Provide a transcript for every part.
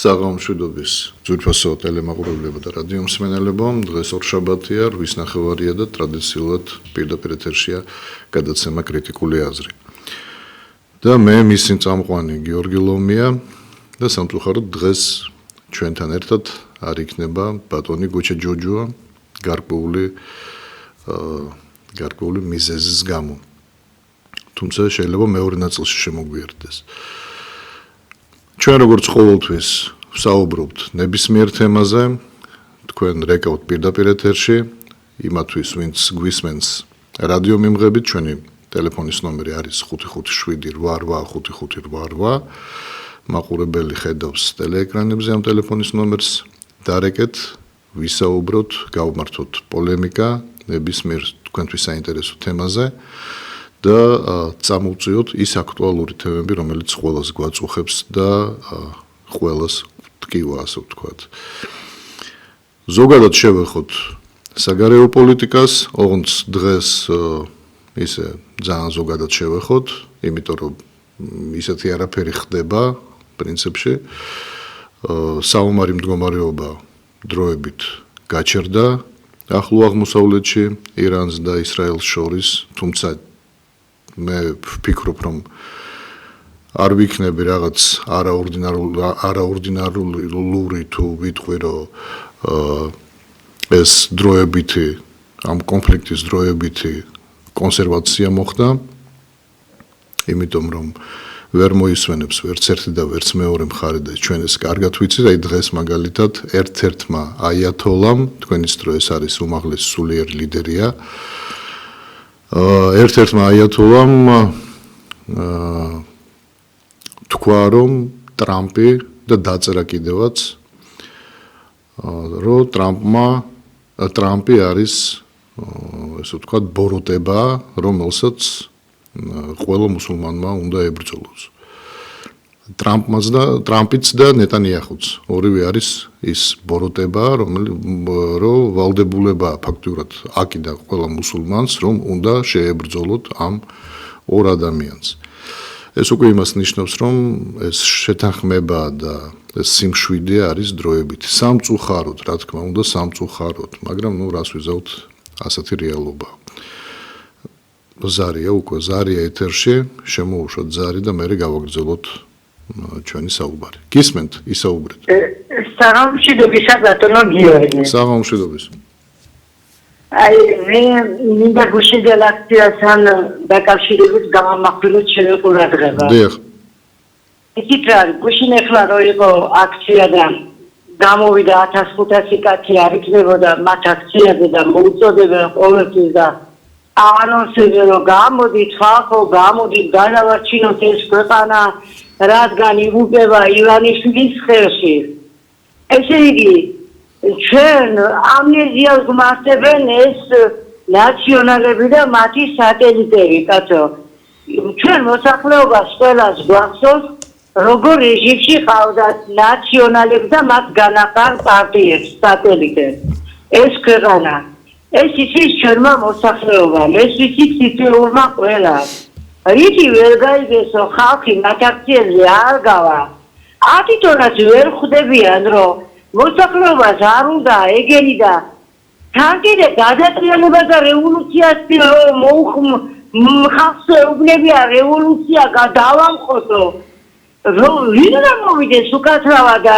საღამოშვიდობის ძვირფასო ტელემაყურებლებო და რადიო მსმენელებო, დღეს ორშაბათია, 8 ნახევარია და ტრადიციულად პირდაპირ ეთერშია გადაცემა კრიტიკული აზრი. და მე მისი წამყვანი გიორგი ლომია და სამწუხაროდ დღეს ჩვენთან ერთად არ იქნება ბატონი გუჩა ჯოჯოა გარკვეული მიზეზის გამო. თუმცა შეიძლება მეორე ნაწილში შემოგვიერთდეს. ჩვენ როგორც ყოველთვის ვსაუბრობთ ნებისმიერ თემაზე, თქვენ რეკავთ პირდაპირ ეთერში, იმათვის ვინც გვისმენს რადიო მიმღებით, ჩვენი ტელეფონის ნომერი არის 557885588. მაყურებელი ხედავს ტელეეკრანებზე ამ ტელეფონის ნომერს, დარეკეთ, ვისაუბროთ, გავმართოთ პოლემიკა ნებისმიერ თქვენთვის საინტერესო თემაზე და წამოვწიოთ ის აქტუალური თემები, რომელიც ყველას გვაწუხებს და ყველას ტკივა, ასე ვთქვათ. ზოგადად შევეხოთ საგარეო პოლიტიკას, ოღონდ დღეს ისე ძალიან ზოგადად შევეხოთ, იმიტომ რომ ისეთი არაფერი ხდება პრინციპში. საომარი მდგომარეობა დროებით გაჩერდა ახლო აღმოსავლეთში, ირანს და ისრაელს შორის, თუმცა მე ვფიქრობ, რომ არ ვიქნები რაღაც არაორდინარული თუ ვიტყვი, რომ ეს დროებითი, ამ კონფლიქტის დროებითი კონსერვაცია მოხდა, იმიტომ რომ ვერ მოისვენებს ვერც ერთი და ვერც მეორე მხარე და ჩვენ ეს კარგად ვიცით, აი დღეს მაგალითად ერთ-ერთმა აიათოლამ, თქვენიც დრო ეს არის უმაღლესი სულიერი ლიდერია, ერთ-ერთმა აიათოლამ თქვა, რომ ტრამპი და დაწერა კიდევაც, რომ ტრამპი არის, ესე ვთქვათ, ბოროტება, რომელსაც ყველა მუსულმანმა უნდა ებრძოლოს. ტრამპიც და ნეტანიაჰუც ორივე არის ის ბოროტება, რომ ვალდებულება ფაქტურად აკიდა ყველა მუსულმანს, რომ უნდა შეებრძოლოთ ამ ორ ადამიანს. ეს უკვე იმას ნიშნავს, რომ ეს შეთანხმება და ეს სიმშვიდე არის დროებით. სამწუხაროდ, რა თქმა უნდა, სამწუხაროდ, მაგრამ რას ვიზავთ, ასეთი რეალობა. ზარია ეთერში, შემოუშვათ ზარი და მერე გავაგრძელოთ ჩვენი საუბარი. გისმენთ, ისაუბრეთ. საღამოშვიდობისა ბატონო გიორგი. საღამოშვიდობის. აი, მე მინდა გუშინდელ აქციასთან დაკავშირებით გამამახვილოთ ჩემი ყურადღება. დიახ. იცით რა, გუშინ ახლა რო იყო აქცია და გამოვიდა 1500 კაცი არ იქნებოდა მათ აქციაზე და მოუწოდებენ ყოველთვის და ანონსები რომ გამოდით ხალხო, გამოდით განავარჩინოთ ეს ქვეყანა, რადგან იღუპება ივანიშვილის ხელში. ესე იგი, ჩვენ ამნეზიას გვმართებენ ეს ნაციონალები და მათი სატელიტები, კაცო. ჩვენ მოსახლეობას ყველას გვახსოვს, როგორ რეჟიმში ყავდათ ნაციონალები და მათ განაყარ პარტიებს, სატელიტებს. ეს ქვეყანა. ეს იცის ჩვენმა მოსახლეობამ, ეს იცის თითოეულმა ყველას. რითი ვერ გაიგესო ხალხი მათ აქციებზე არ გავა. ათიტონაც ვერ ხვდებიან, რომ მოსახლეობას არ უნდა ეგენი და თან კიდე გადატრიალება და რევოლუციას ხალხს ეუბნებიან რევოლუცია გადავამხոտო. ვინ უნდა მოვიდეს უკაცრავა და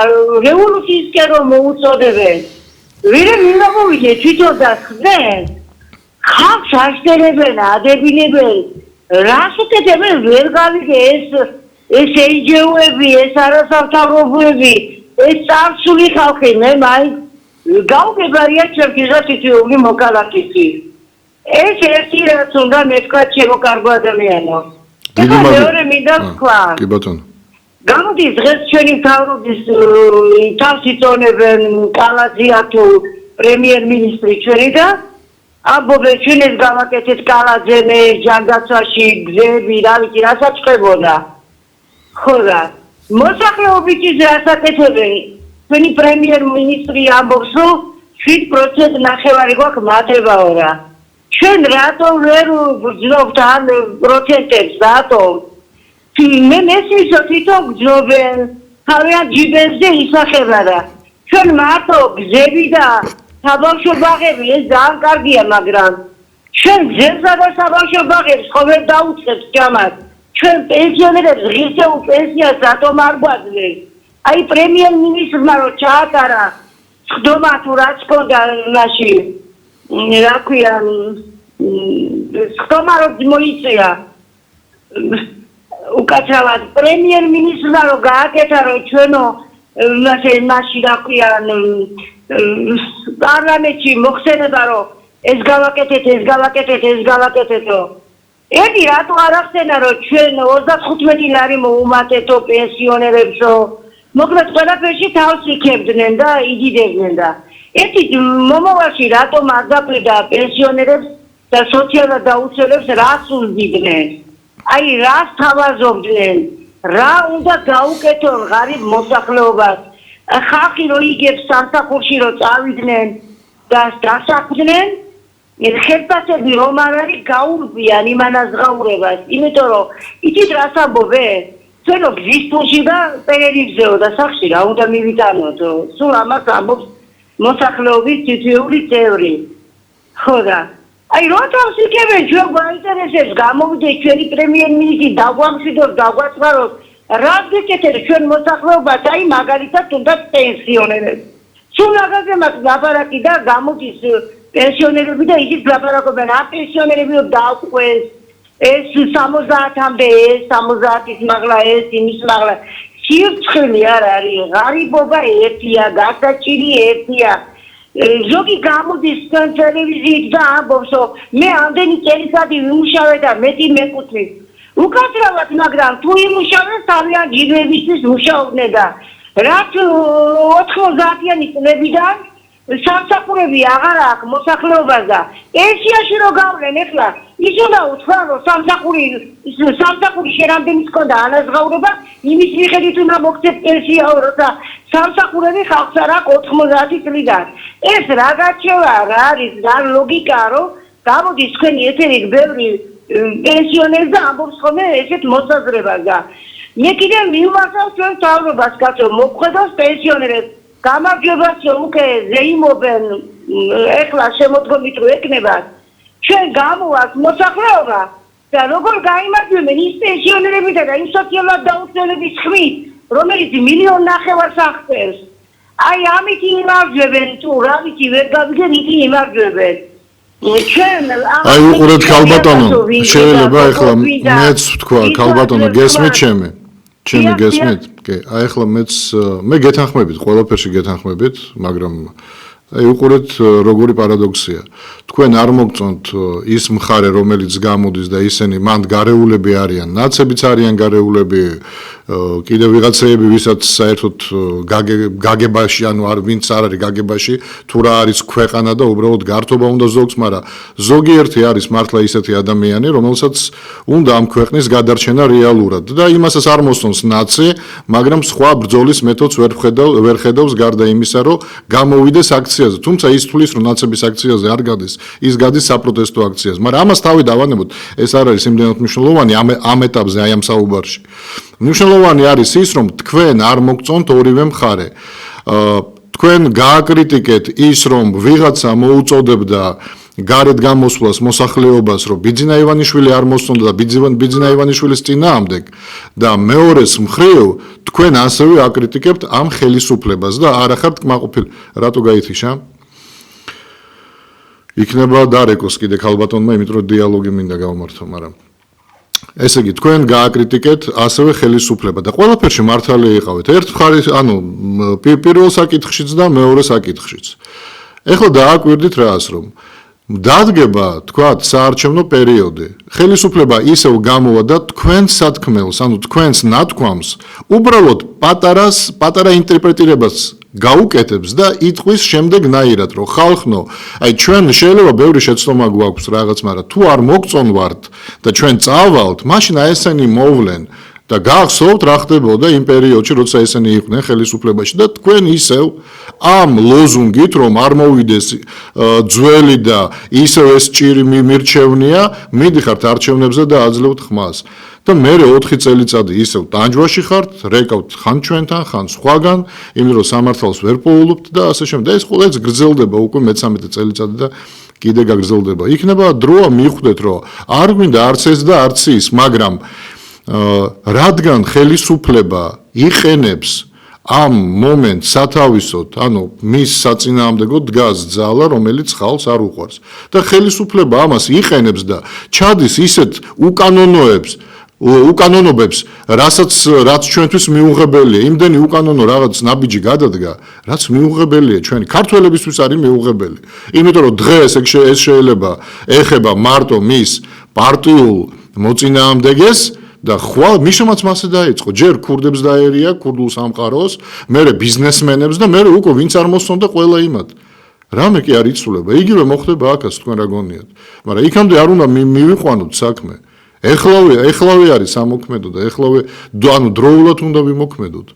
რევოლუციისკენ რომ მოუწოდებენ. ვინ უნდა მოვიდეს თვითონ და ხდნენ. ხალხს აშტერებენ, ადებინებენ. რას უკეთებენ ვერ გავიგე ეს ეიჯეუები, ეს არასამთავრობოები, ეს წარსული ხალხი, მე მაინც გავგებარია ჩემთვის თითოეული მოკალათისი. ეს ერთი რაც უნდა მეთქვა ჩემო კარგო ადამიანო. მეორე მინდა ვთქვა. კი ბატონო. გამოდის დღეს ჩვენი მთავრობის თავს იწონებენ კალაძია თუ პრემიერ-მინისტრი ჩვენი და ამბობენ ჩვენ ეს გავაკეთეთ კალაძემე ჯანდაცვაში გზები, რა ვიცი, რასაც ხდებოდა. ხო რა, მოსახლეობით ის რასაკეთებენ, ჩვენი პრემიერ-მინისტრი ამბობს, რომ 7% ნახევარი გვაქვს მატებაო რა. ჩვენ რატომ ვერ ვგრძნობთ ამ პროცენტებს, რატომ? მე მესმის თვითონ გძნობენ, თავიანთ ჯიბებზე ისახება და ჩვენ მარტო გზები და საბავშვო ბაღები ეს ძალიან კარგია, მაგრამ ჩვენ გზებსა და საბავშვო ბაღებს ყოველ დაუწყებს ჯამად. ჩვენ პენსიონერებს ღირსეულ პენსიას რატომ არ გვაძლევს? აი პრემიერ-მინისტრმა რო ჩაატარა სხდომა თუ რაც ჰქონდა მაშინ რა ქვია სხდომა რო მოიწია უკაცრავად პრემიერ-მინისტრმა რო გააკეთა რომ ჩვენო მაშინ რა ქვია პარლამენტში მოხსენება რომ ეს გავაკეთეთო ერთი რატო არ ახსენა რომ ჩვენ 35 ლარი მოუმატეთო პენსიონერებსო მოკლედ ყველაფერში თავს იქებდნენ და იდიდებდნენ და ერთი მომავალში რატომ არ დაკვირდა პენსიონერებს და სოციალურ დაუცველებს რას უძიდნენ აი რას თავაზობდნენ რა უნდა გაუკეთონ ღარიბ მოსახლეობას ხალხი რო იგებს სამსახურში რო წავიდნენ და დასაქმდნენ ხელფასები რომ არ არის გაურბიან იმ ანაზღაურებას იმიტომ რომ იცით რას ამბობენ ჩვენო გზის ფულში და პერერიგზეო და სახში რა უნდა მივიტანოთ სულ ამას ამბობს მოსახლეობის თითოეული წევრი ხო და აი როთავს იქებენ ჩვენ გვაინტერესებს გამოვიდეთ ჩვენი პრემიერ-მინისტრი დაგვამშვიდოთ დაგვაწყაროთ რას გეკეთეთ ჩვენ მოსახლეობას აი მაგალითად თუნდაც პენსიონერებს სულ მაგაზე ლაპარაკი და გამოდის პენსიონერები და ისიც ლაპარაკობენ ამ პენსიონერები დააკვეს ეს 70-მდე ეს 70-ის მაღლა ეს იმის მაღლა სივრცხვილი არ არის ღარიბობა ერთია გადაჭირი ერთია ზოგი გამოდის ტელევიზიით და ამბობს რომ მე ამდენი წელიწადი ვიმუშავე და მეტი მეკუთვნის უკაცრავად მაგრამ თუ იმუშავეს თავიანთ ჯიბებისთვის მუშაობდნენ და რაც 90-იანი წლებიდან სამსახურები აღარ აქვს მოსახლეობას და პენსიაში რო გავლენ ეხლა ის უნდა უთხრა რომ სამსახური შენამდენი ჰქონდა ანაზღაურება იმის მიხედვით უნდა მოგცეთ პენსიაო როცა სამსახურები ხალხს არ აქვს 90 წლიდან ეს რა გაჩვევა რა არის რა ლოგიკაა რომ გამოდის თქვენი ეთერი ბევრი პენსიონერი და ამბობს ხოლმე ესეთ მოსაზრებას და მე კიდევ მივმართავ ჩვენ თავრობას კაცო მოგხვედოს პენსიონერებს გამარჯვებას უკვე ზეიმობენ ეხლა შემოდგომით რო ეკნებათ ჩვენ გამოვართ მოსახლეობა და როგორ გაიმარჯვებენ ის პენსიონერები და იმ სოციალურად დაუცველების ხმით რომელიც 1.5 მილიონი აღწევს აი ამით იმარჯვებენ თუ რა ვიცი ვერ გავიგენ იქ იმარჯვებენ აი უყურეთ ქალბატონო შეიძლება ეხლა მეც ვთქვა ქალბატონო გესმით ჩემი გესმით კი აი ეხლა მე გეთანხმებით ყველაფერში გეთანხმებით მაგრამ აი უყურეთ როგორი პარადოქსია თქვენ არ მოგწონთ ის მხარე რომელიც გამოდის და ისინი მანდ გარეულები არიან ნაცებიც არიან გარეულები კიდევ ვიღაცები ვისაც საერთოდ გაგებაში ანუ არ ვინც არ არის გაგებაში თუ რა არის ქვეყანა და უბრალოდ გართობა უნდა ზოგს მაგრამ ზოგიერთი არის მართლა ისეთი ადამიანი რომელსაც უნდა ამ ქვეყნის გადარჩენა რეალურად და იმასაც არ მოსწონს ნაცი მაგრამ სხვა ბრძოლის მეთოდს ვერ ხედავს გარდა იმისა რომ გამოვიდეს აქციაზე თუმცა ის თulis რომ ნაცების აქციაზე არ გადის ის გადის საპროტესტო აქციაზე მაგრამ ამას თავი დავანებოთ ეს არ არის იმდენად მნიშვნელოვანი ამ ეტაპზე აი ამ საუბარში მნიშვნელოვანი არის ის რომ თქვენ არ მოგწონთ ორივე მხარე თქვენ გააკრიტიკეთ ის რომ ვიღაცა მოუწოდებდა გარეთ გამოსვლას მოსახლეობას რომ ბიძინა ივანიშვილი არ მოსწონდა და ბიძინა ივანიშვილის წინააღმდეგ და მეორეს მხრივ თქვენ ასევე აკრიტიკებთ ამ ხელისუფლებას და არ ახართ კმაყოფილი რატო გაითიშა იქნება დარეკოს კიდე ქალბატონმა იმიტომ რომ დიალოგი მინდა გავმართო მაგრამ ესე იგი თქვენ გააკრიტიკეთ ასევე ხელისუფლება და ყველაფერში მართალი იყავით ერთ მხარეს ანუ პირველ საკითხშიც და მეორე საკითხშიც ეხლა დააკვირდით რას რომ დადგება თქვათ საარჩევნო პერიოდი ხელისუფლება ისევ გამოვა და თქვენს სათქმელს ანუ თქვენს ნათქვამს უბრალოდ პატარა ინტერპრეტირებას გაუკეთებს და იტყვის შემდეგნაირად რომ ხალხნო აი ჩვენ შეიძლება ბევრი შეცდომა გვაქვს რაღაც მაგრამ თუ არ მოგწონვართ და ჩვენ წავალთ მაშინ აი ესენი მოვლენ და გახსოვთ რა ხდებოდა იმ პერიოდში, როცა ესენი იყვნენ ხელისუფლებაში და თქვენ ისევ ამ ლოზუნგით, რომ არ მოვიდეს ძველი და ისევ ეს ჭირი მირჩევნია, მიდიხართ არჩევნებზე და აძლევთ ხმას. და მე 4 წელიწადი ისევ ტანჯვაში ხართ, რეკავთ ხან ჩვენთან, ხან სხვაგან, იმიტომ რომ სამართალს ვერ პოულობთ და ასე შემდეგ. ეს ყველა გრძელდება უკვე მე-13 წელიწადი და კიდე გაგრძელდება. იქნება დროა მიხვდეთ, რომ არ გვინდა არც ეს და არც ის, მაგრამ რადგან ხელისუფლება იყენებს ამ მომენტს სათავისოდ, ანუ მის საწინააღმდეგოდ დგას ძალა, რომელიც ხალხს არ უყვარს. და ხელისუფლება ამას იყენებს და ჩადის ისეთ უკანონობებს, რაც ჩვენთვის მიუღებელია. იმდენი უკანონო რაღაც ნაბიჯი გადადგა, რაც მიუღებელია ჩვენი ქართველებისთვის არის მიუღებელი. იმიტომ რომ დღეს ეს შეიძლება ეხება მარტო მის პარტიულ მოწინააღმდეგეს და ხვალ მიშომაც მასე დაიწყო. ჯერ ქურდებს დაერია, ქურდულ სამყაროს, მერე ბიზნესმენებს და მერე უკვე ვინც არ მოსწონდა ყველა იმათ. რამე კი არ იცვლება. იგივე მოხდება აქაც თქვენ რა გონიათ. მაგრამ იქამდე არ უნდა მივიყვანოთ საქმე. ეხლავე არის ამოქმედო და ეხლავე ანუ დროულად უნდა ვიმოქმედოთ.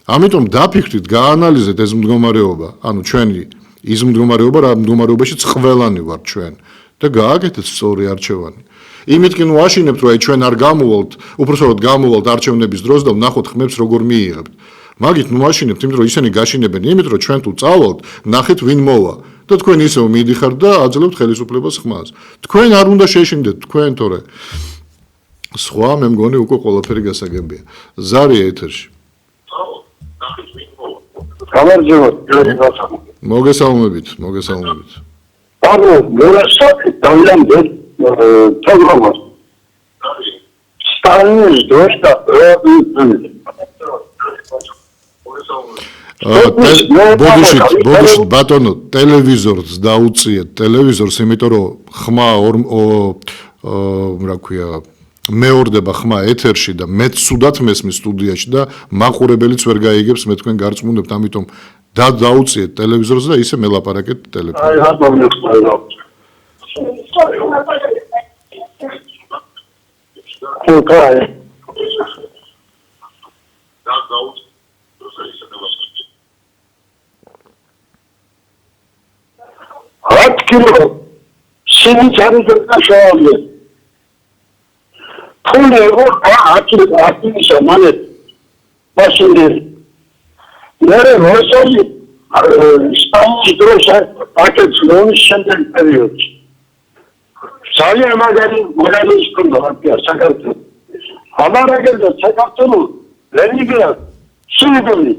ამიტომ დაფიქრდით, გაანალიზეთ ეს მდგომარეობა, ანუ ჩვენი ის მდგომარეობა, რა მდგომარეობაშიც ყველანი ვართ ჩვენ და გააკეთეთ სწორი არჩევანი. იმით კი ნუ აშინებთ, რომ ჩვენ არ გამოვალთ, უпростоროდ გამოვალთ არჩევნების დროს და ვნახოთ ხმებს როგორ მიიღებთ. მაგით ნუ აშინებთ, იმიტომ რომ ისინი გაშინებენ იმით, რომ ჩვენ თუ წავალთ, ნახეთ ვინ მოვა და თქვენ ისევ მიდიხართ და აძლევთ ხელისუფლებას ხმას. თქვენ არ უნდა შეშინდეთ, თქვენ თორე სხვა მე მგონი უკვე ყველაფერი გასაგებია. ზარია ეთერში. მოგესალმებით. ანუ მორასაკი დავლამდე პროგრამა. სტალინის დროს და ბოდიშით ბატონო ტელევიზორს დაუწიეთ ტელევიზორს, იმიტომ რომ ხმა რა ქვია მეორდება ხმა ეთერში და მე ცუდად მესმის სტუდიაში და მაყურებელიც ვერ გაიგებს მე თქვენ გარწმუნებთ, ამიტომ დაუწიეთ ტელევიზორს და ისე მელაპარაკეთ ტელეფონში. აი რატომ ძალიან მაგარი მოდელის კონდოქია საქართველოს. ამარაგერდა საქართველოს რელიგია სულები.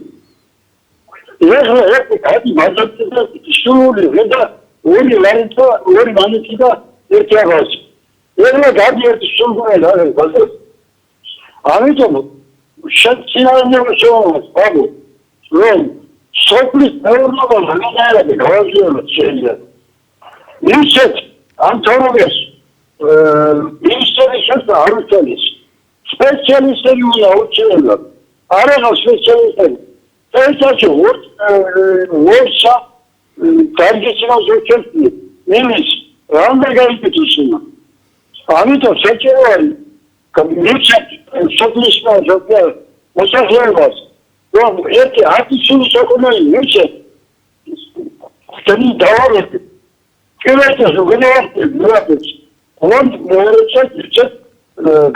ეს კაი მაგაცა სულები და ორი მანიტი და ერთი აღას. ეგრე გადიერთი სულები არის ბაზარ. ამიტომ შეცინალნეო შოუს ბაბუ. რომ სოფლის მეურნეობა მაგარები გავაზიაროთ შეიძლება. ისეთ ანთროპოლოგის ინსტიტუტის არუჩელის სპეციალისტები უნდა უჩვენოთ. არა სპეციალისტები. ესაჩო ვორსა დარგეცინოს უჩვენთ. იმის რამდა გაიგეთიშინა. ამიტომ შეჭერა კომუნიკაცია სოფლის მეურნეობა მოსახლეობას. რომ ერთი არტისტული საკუთარი მიჩე ხელი დავარეთ. Кирилл говорит, он говорит,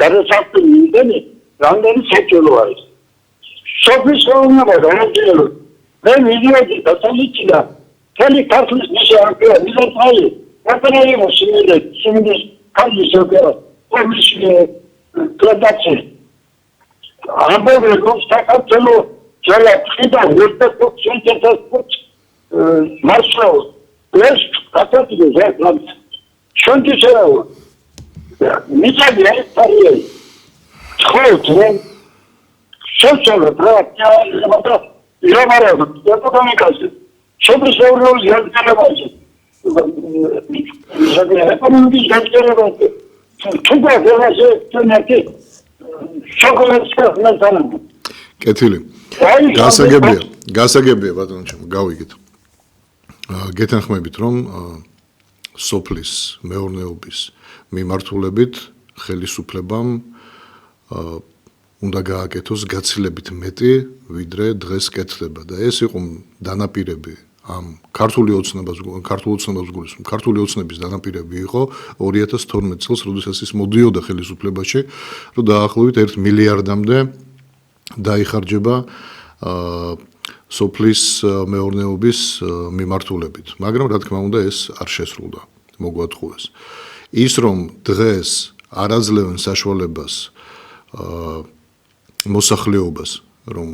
გადასახდელი იმდენი რამდენი საჭირო არის. სოფლის მეურნეობა განაძლიეროთ. მე მიდიოდი დასალიჩია. თელი ქართლის ნიშა არქია, მიზანტაი. პარტნიორი სიმინდეს კალის ოპერა. კომისია კრედაცი. ამბობენ რომ საქართველოს ძალა ხიდა ვერტაკოც მარშალ ეს კატალოგი ზედა შონდიშერავ მიწები არის პარიე ხოლმე შეშოლა პრაქტიკა ირავარა ეკონომიკაზე შორის ევროპის განვითარებაში ეკონომიკის განვითარებაში თუმცა ეს თემატი შოკოლადის განვითარება კეთილი გასაგებია ბატონო ჩემო გავიგეთ გეთანხმებით რომ სოფლის მეურნეობის მიმართულებით ხელისუფლებამ უნდა გააკეთოს გაცილებით მეტი, ვიდრე დღეს კეთდება და ეს იყო დანაპირები ამ ქართული ოცნების გულისხმობ ქართული ოცნების დანაპირები იყო 2012 წელს, როდესაც ის მოდიოდა ხელისუფლებაში, რომ დაახლოებით 1 მილიარდამდე დაიხარჯება სოფლის მეურნეობის მიმართულებით, მაგრამ რა თქმა უნდა ეს არ შესრულდა, მოგვატყუეს. ის რომ დღეს არ აძლევენ საშუალებას მოსახლეობას, რომ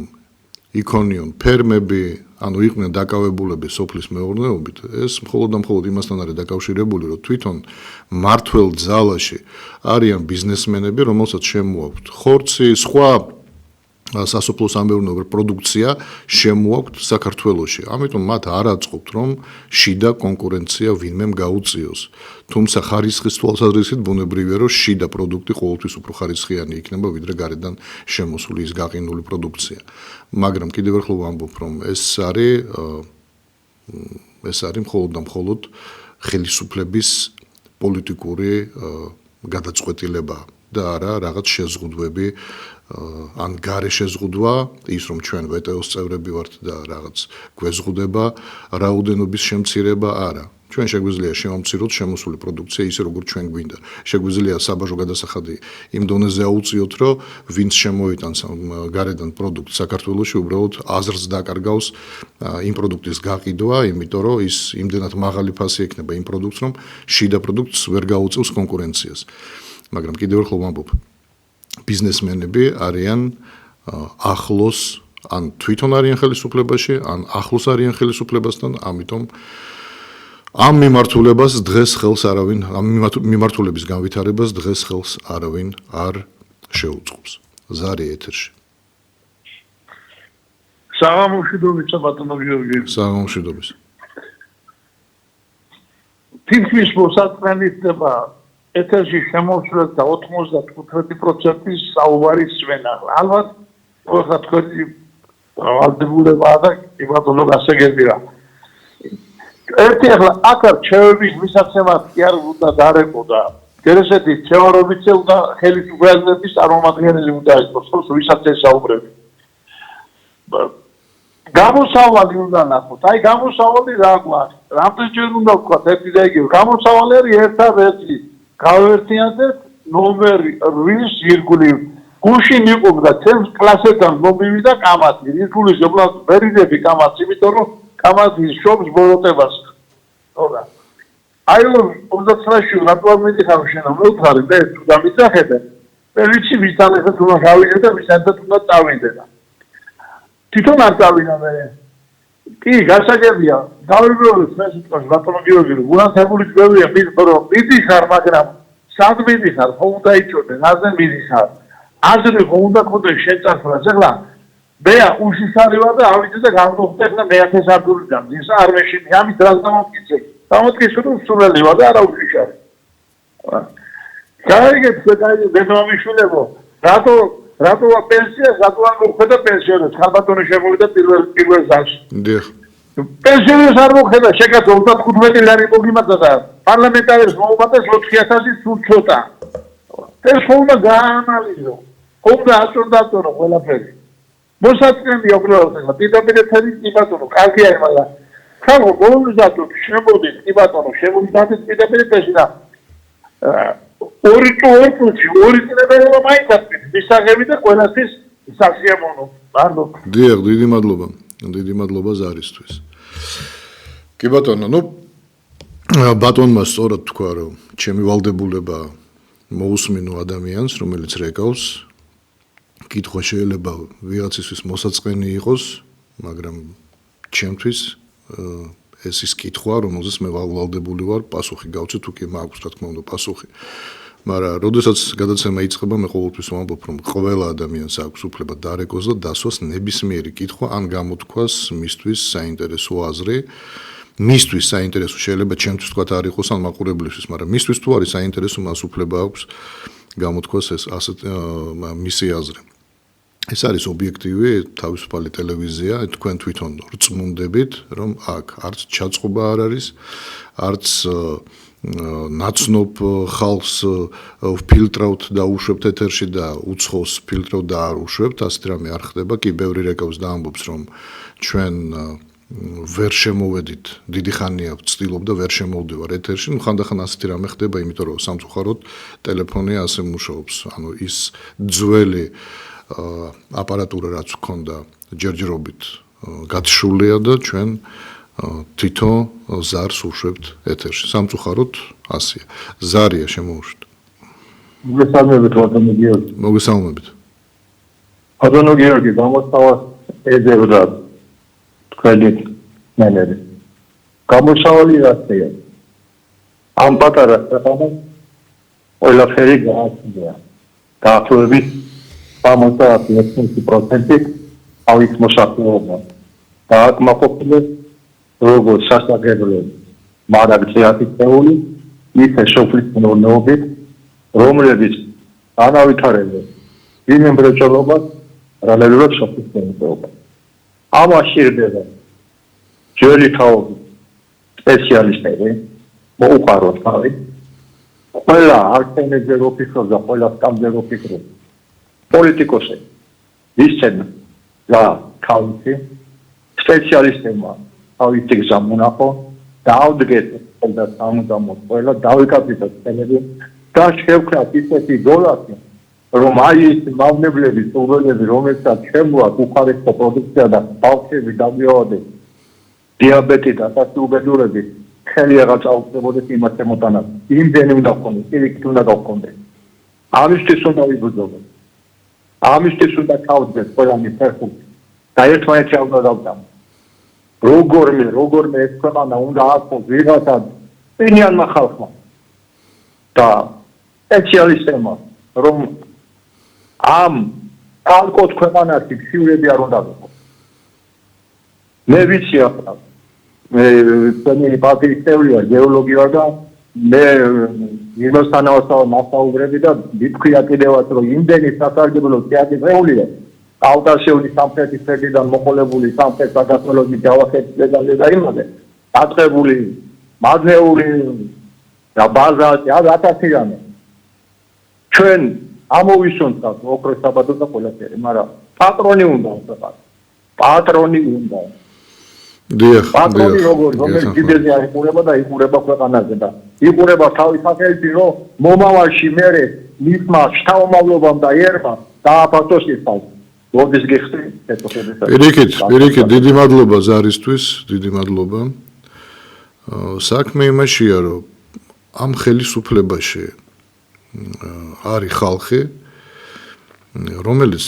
იქონიონ ფერმები, ანუ იყვნენ დაკავებულები სოფლის მეურნეობით, ეს მხოლოდ და მხოლოდ იმასთან არის დაკავშირებული, რომ თვითონ მმართველ ძალაში არიან ბიზნესმენები, რომელსაც შემოაქვთ ხორცი, სხვა სასოფლო-სამეურნეო პროდუქცია შემოაქვთ საქართველოში. ამიტომ მათ არ აწყობთ, რომ შიდა კონკურენცია ვინმემ გაუწიოს. თუმცა ხარისხის თვალსაზრისით ბუნებრივია, რომ შიდა პროდუქტი ყოველთვის უფრო ხარისხიანი იქნება, ვიდრე გარედან შემოსული ის გაყინული პროდუქცია. მაგრამ კიდევ ერთხელ ვამბობ, რომ ეს არის მხოლოდ და მხოლოდ ხელისუფლების პოლიტიკური გადაწყვეტილება და არა რაღაც შეზღუდვები ან გარე შეზღუდვა, ის რომ ჩვენ ვეტოოს წევრები ვართ და რაღაც გვეზღუდება, რაოდენობის შემცირება არა. ჩვენ შეგვიძლია შევამციროთ შემოსული პროდუქცია ისე როგორც ჩვენ გვინდა. შეგვიძლია საბაჟო გადასახადი იმ დონეზე აუწიოთ, რომ ვინც შემოიტანს გარედან პროდუქტს საქართველოში, უბრალოდ აზრს დაკარგავს იმ პროდუქტის გაყიდვა, იმიტომ რომ ის იმდენად მაღალი ფასი ექნება იმ პროდუქტს, რომ შიდა პროდუქტს ვერ გაუწევს კონკურენციას. მაგრამ კიდევ ერთხელ ვამბობ, ბიზნესმენები არიან ახლოს, ან თვითონ არიან ხელისუფლებაში, ან ახლოს არიან ხელისუფლებასთან, ამიტომ ამ მიმართულებას დღეს ხელს არავინ, ამ მიმართულების განვითარებას დღეს ხელს არავინ არ შეუწყობს. ზარი ეთერში. საღამოშვიდობის ბატონო გიორგი. საღამოშვიდობის. თითქმის მოსაწყენისება ეთერში შემოსვლას და 95%-ის საუბარი სვენა. ალბათ ოღონდ თქვენი ვალდებულებაა და კი ბატონო გასაგებია. ერთი ახლა აქ რჩევების მისაცემად კი არ უნდა დარეკოდა. გერესეთის შევარობიცე უნდა ხელისუფლების წარმომადგენელი უნდა იყოს, ვისაც ესაუბრები. გამოსავალი უნდა ნახოთ. აი გამოსავალი რა გვაქვს? რამდენჯერ უნდა ვთქვა ერთი და იგივე. გამოსავალი არის ერთადერთი. გავერთიანდეთ ნომერი 8 ირგვლივ. გუშინ იყვდა ჩემს კლასებთან მომივიდა კამათი. ირგვლივ ზოგადად ვერიდები კამათს, იმიტომ რომ კამათი შობს ბოროტებას. ხოდა. აი რომ 29-ში რატო არ მიდიხარ შენ მოვთარი მე თუ დამიწახედე. მე ვიცი ვისთან ერთად უნდა გავიდე და ვისთან ერთად უნდა წავიდე. თვითონ არ წავიდა მე. კი, გასაგებია. დავიბრუნოთ მე სიტყვას ბატონო გიორგი, გულანთებული ძვევია მიდიხარ, მაგრამ სად მიდიხარ? ხო უნდა იწოდე, რაზე მიდიხარ? აზრი ხო უნდა გქონდეს შენ წარსულს. ეხლა მე უშიშარი ვარ და ავიდე და გამოვხდე და მე-10 სართულიდან. ის არ მეშინი, ამით რას დამომკიცე? დამომკიცე რომ სულელი ვარ და არა უშიშარი. გაიგეთ, დედამიშვილებო, რატო პენსიას რატო არ მოხდა პენსიონერს? ხალბატონი შემოვიდა პირველ ზალში. დიახ. პენსიონერს არ მოხდა, შეკაც 35 ლარი მოგიმატა და პარლამენტარებს მოუმატეს 4000 სულ ცოტა. ეს ხომ გაანალიზო. ხომ აწონდაწონო ყველაფერი. მოსაწყენია უბრალოდ პირდაპირ კი ბატონო, კარგია იმალა. ხალხო მოუზადოთ, შემოდით კი ბატონო, შემოდით პირდაპირ და ორი წინებელი რომ აიწაფით, მისაღები და ყველასთვის სასიამოვნო. მადლობა. დიახ, დიდი მადლობა. დიდი მადლობა ზარისთვის. კი ბატონო, ბატონმა სწორად თქვა, რომ ჩემი ვალდებულება მოусმინო ადამიანს, რომელიც რეკავს. კითხვა შეიძლება ვიღაცისთვის მოსაწყენი იყოს, მაგრამ ჩემთვის ეს ის კითხვა, რომელზეც მე ვალდებული ვარ პასუხი გავცე, თუ კი მაქვს რა თქმა უნდა პასუხი. მაგრამ როდესაც გადაცემა იწყება, მე ყოველთვის ვამბობ, რომ ყველა ადამიანს აქვს უფლება დარეკოს და დასვას ნებისმიერი კითხვა ან გამოთქვას მისთვის საინტერესო აზრი. მისთვის საინტერესო შეიძლება ჩემთვის თქვა არ იყოს ან მაყურებლისთვის, მაგრამ მისთვის თუ არის საინტერესო, მას უფლება აქვს გამოთქვას ეს ასეთ მისი აზრი. ეს არის ობიექტივი, თავისუფალი ტელევიზია, თქვენ თვითონ რწმუნდებით, რომ აქ არც ჩაწყობა არ არის, არც ნაცნობ ხალხს ვფილტრავთ და უშვებთ ეთერში და უცხოს ფილტრავთ და არ უშვებთ, ასეთ რამე არ ხდება. კი, ბევრი რეკავს და ამბობს, რომ ჩვენ ვერ შემოვედით, დიდი ხანია ვცდილობ და ვერ შემოვდივარ ეთერში. ხანდახან ასეთი რამე ხდება, იმიტომ რომ სამწუხაროდ ტელეფონი ასე მუშაობს. ანუ ის ძველი აპარატურა რაც ჰქონდა ჯერჯერობით გათშულია და ჩვენ თვითონ ზარს უშვებთ ეთერში. სამწუხაროდ ასეა. ზარია შემოუშვით. მოგესალმებით ბატონო გიორგი. მოგესალმებით. ბატონო გიორგი, გამოსავალს ეძებდა თქვენი მენეჯერი. გამოსავალი რასია? ამ პატარა სახელმწიფო ყველაფერი გააცნია. დაახლოებით 50% ავით მოსახლეობა დააკმაყოფილეს როგორც სასაგებლო მარაგზე აფიქსებული ისე სოფლის მეურნეობით, რომლებიც ანავითარებენ იმ მრეწველობას, რალევად სოფლის მეურნეობა. ამაში რდება ძველი თაობის სპეციალისტები, მოუყაროთ თავი, ყველა არქენეზე რო ფიქრობს და ყველა სტამზე რო ფიქრობს, პოლიტიკოსები, ისცენ და თავისი სპეციალისტებმა თავისი გზა მონახო, დაავდგეთ და სამუდამოდ ყველა დავიკապიტოთ წელები და შევქრათ ისეთი დოლარი, რომ აი ეს მავნებლები, სულელები, რომელსაც შემოაქვს უხარისხო პროდუქცია და ბავშვები დამიავადნენ დიაბეტი და სასწაულებრივი ხელი აღარ წაუწებოდეს იმას ემოტანას. იმდენი უნდა გქონდეს, პირიქით უნდა გავქონდეს. ამისთვის უნდა ვიბრძოლოთ. ამისთვის უნდა თავდგეთ ყველანი ფერხული და ერთმანეთს უნდა დავდამოთ. როგორმე ეს ქვეყანა უნდა აწყოს ვიღაცა პენიანმა ხალხმა და სპეციალისტებმა, რომ ამ ალკოთ ქვეყანაში ცივრები არ უნდა გქონდეს. მე ვიცი ახლა მე პარტიის წევრია, გეოლოგი ვარ და მე იმასთან მასაუბრები და ვიტყვია კიდევაც რომ იმდენი სასარგებლო შეაგებელია კავკასიონის სამხრეთის ფერდიდან მოყოლებული სამხრეთ საქართველოს ჯავახეთის და იმაზე დაწყებული მადნეული და ბაზალტი არ 1000 რამე ჩვენ ამოვისუნთქავთ ოქროს საბადო და ყველაფერი, მაგრამ პატრონი უნდა ვიყავ. პატრონი უნდა. დიახ, პატრონი როგორც რომელიც დიდეზე აიყურება და იყურება ქვეყანაზე და იყურება თავის სახელში, რომ მომავალში მერე მისმა შთამომავლობამ და ერმა დააფასოს ის თავი. როდის გიხსნი ეთოხებისა. პირიქით, დიდი მადლობა ზარისთვის, დიდი მადლობა. საქმე იმაშია, რომ ამ ხელისუფლებაში არის ხალხი, რომელიც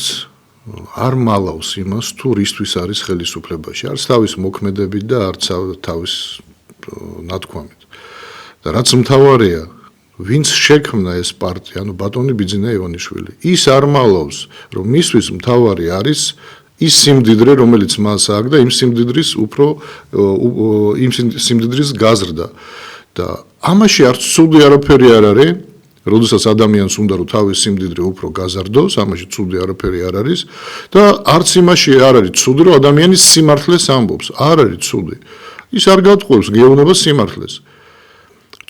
არ მალავს იმას, თუ რისთვის არის ხელისუფლებაში, არც თავის მოქმედებით და არც თავის ნათქვამით. და რაც მთავარია, ვინც შექმნა ეს პარტია, ანუ ბატონი ბიძინა ივანიშვილი, ის არ მალავს, რომ მისთვის მთავარი არის ის სიმდიდრე, რომელიც მას აქვს და იმ სიმდიდრის იმ სიმდიდრის გაზრდა. და ამაში არც ცუდი არაფერი არ არის. როდესაც ადამიანს უნდა რომ თავის სიმდიდრე უფრო გაზარდოს, ამაში ცუდი არაფერი არ არის და არც იმაში არ არის ცუდი, რომ ადამიანის სიმართლეს ამბობს. არ არის ცუდი. ის არ გატყუებს გეუბნებას სიმართლეს.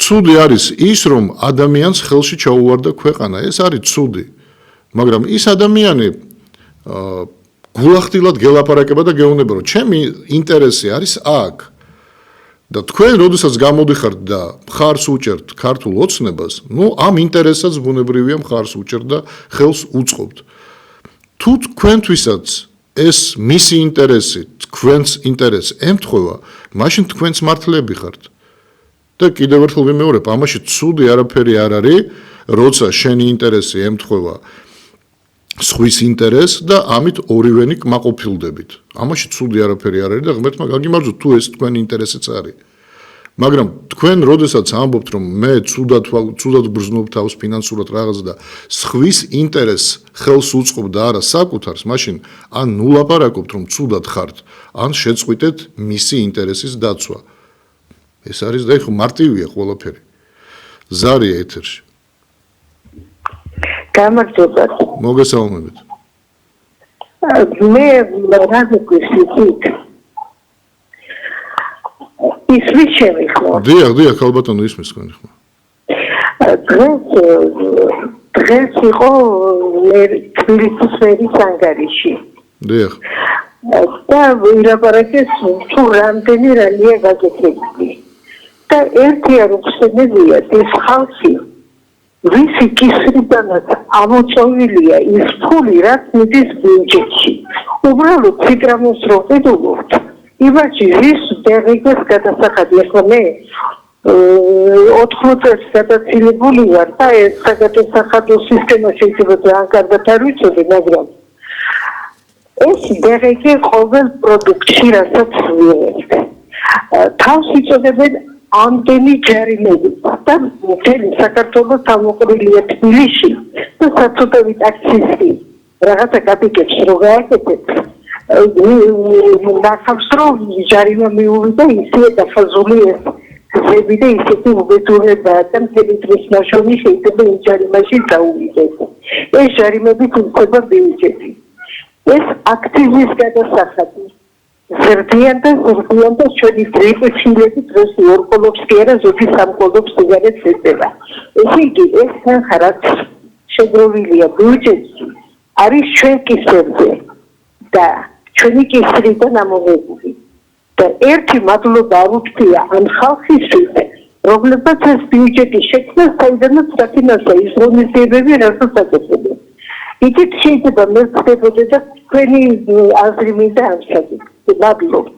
ცუდი არის ის, რომ ადამიანს ხელში ჩაუვარდა ქვეყანა. ეს არის ცუდი. მაგრამ ის ადამიანი გულახდილად გელაპარაკება და გეუბნება, რომ ჩემი ინტერესი არის აქ. და თქვენ როდესაც გამოდიხართ და მხარს უჭერთ ქართულ ოცნებას, ამ ინტერესსაც ბუნებრივია მხარს უჭერთ და ხელს უწყობთ. თუ თქვენთვისაც ეს მისი ინტერესი, თქვენს ინტერესს ემთხვევა, მაშინ თქვენც მართლები ხართ. და კიდევ ერთხელ ვიმეორებ, ამაში ცუდი არაფერი არ არის, როცა შენი ინტერესი ემთხვევა სხვის ინტერესს და ამით ორივენი კმაყოფილდებით. ამაში ცუდი არაფერი არ არის და ღმერთმა გაგიმარჯვოთ, თუ ეს თქვენი ინტერესიც არის. მაგრამ თქვენ როდესაც ამბობთ, რომ მე ცუდად გრძნობ თავს ფინანსურად რაღაც და სხვის ინტერესს ხელს უწყობ და არა საკუთარს, მაშინ ან ნუ ლაპარაკობთ, რომ ცუდად ხართ, ან შეწყვიტეთ მისი ინტერესის დაცვა. ეს არის და ეხლა მარტივია ყველაფერი. ზარია ეთერში. გამარჯობა. მოგესალმებით. მე რა გიქვისით ისმის შემიხმო დიახ ალბათო ისმის თქვენი ხმა დღეს იყო თბილისის მერის ანგარიში დიახ და ვილაპარაკეს თუ რამდენი რალია გაკეთებული და ერთია რომ ხსენებია ეს ხალხი ვისი კისრიდანაც ამოწოვილია ის ფული რაც მიდის ბიუჯეტში უბრალოდ ციგრამოს რო ხედავთ იმაში ვის დერეგეს გადასახადი ახლა მე 80 წელს გადაცილებული ვარ და ეს გადასახადო სისტემა შეიძლება ძალიან კარგად არ ვიცოდი მაგრამ ეს დერეგე ყოველ პროდუქტში რასაც ვიღებთ თავს იწოდებენ ამდენი ჯარიმები და მთელი საქართველოს თავმოყრილია თბილისში და საწოდებით აქციის რაღაცა კაპიკებს რო გააკეთეთ ნახავს რომ ჯარიმა მიუვიდა ისე დაფაზული ეს გზები და ისეთი უბედურებაა და მთელი დღის ნაშრომი შეიძლება იმ ჯარიმაში დაუვიდეს ეს ჯარიმები თუმცა ბიუჯეტი ეს აქციის გადასახადი ზრდიან და ჩვენი პრინციპები დროს ორ კოლოფს კი არა ზოგი სამ კოლოფს სიგარეტს ეწევა ესე იგი ეს ხარაც შეგროვილია ბიუჯეტში არის ჩვენ კისერზე და ჩვენი კისრიდან ამოვებული და ერთი მადლობა ვუქცია ამ ხალხისთვის რომლებსაც ეს ბიუჯეტი შექმნა საიდანაც დაფინანსა ის ღონისძიებები რასაც აკეთებენ იქით შეიძლება მე ვხდებოდი და თქვენი აზრი მინდა ამსაჯეთ მადლობთ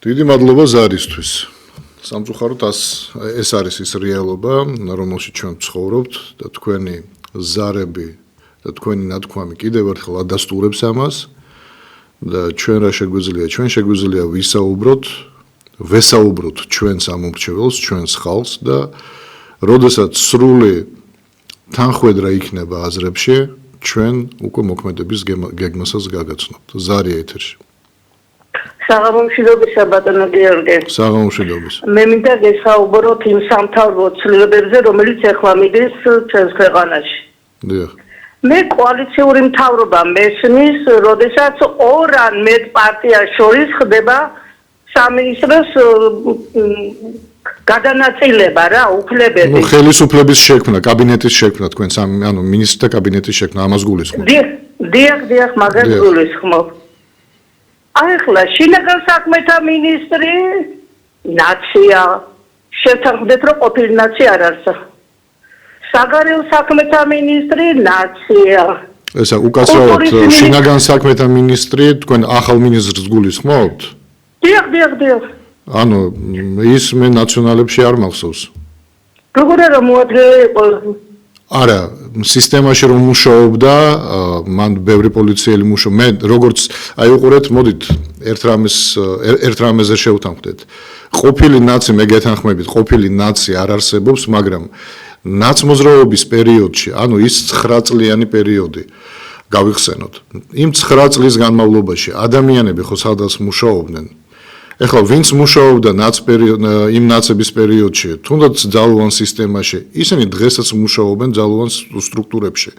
დიდი მადლობა ზარისთვის სამწუხაროდ ეს არის ის რეალობა რომელშიც ჩვენ ვცხოვრობთ და თქვენი ზარები და თქვენი ნათქვამი კიდევ ერთხელ ადასტურებს ამას და ჩვენ რა შეგვიძლია ჩვენ შეგვიძლია ვესაუბროთ ჩვენს ამომრჩეველს ჩვენს ხალხს და როდესაც სრული თანხვედრა იქნება აზრებში ჩვენ უკვე მოქმედების გეგმასაც გაგაცნობთ ზარი ეთერში საღამომშვიდობისა ბატონო გიორგი საღამომშვიდობის მე მინდა გესაუბროთ იმ სამთავრობო ცვლილებებზე რომელიც ახლა მიდის ჩვენს ქვეყანაში დიახ მე კოალიციური მთავრობა მესმის როდესაც ორ ან მეტ პარტიას შორის ხდება სამინისტროს გადანაწილება რა უფლებები ხელისუფლების შექმნა კაბინეტის შექმნა თქვენ ანუ მინისტრთა კაბინეტის შექმნა ამას გულისხმობთ დიახ მაგას გულისხმობ ახლა შინაგან საქმეთა მინისტრი ნაცია შევთანხმდეთ რომ ყოფილი ნაცია არ არსა საგარეო საქმეთა მინისტრი ნაცია ესა უკაცრავად შინაგან საქმეთა მინისტრი თქვენ ახალ მინისტრს გულისხმობთ დიახ ანუ ის მე ნაციონალებში არ მახსოვს როგორ არა მოადგილე იყო არა სისტემაში რომ მუშაობდა მან ბევრი პოლიციელი მუშაობდა მე როგორც აი უყურეთ მოდით ერთ რამეზე შევთანხმდეთ ყოფილი ნაცი მე გეთანხმებით ყოფილი ნაცი არ არსებობს მაგრამ ნაცმოძრაობის პერიოდში ანუ ის 9 წლიანი პერიოდი გავიხსენოთ იმ 9 წლის განმავლობაში ადამიანები ხო სადაც მუშაობდნენ ეხლა ვინც მუშაობდა იმ ნაცების პერიოდში თუნდაც ძალოვან სისტემაში ისინი დღესაც მუშაობენ ძალოვან სტრუქტურებში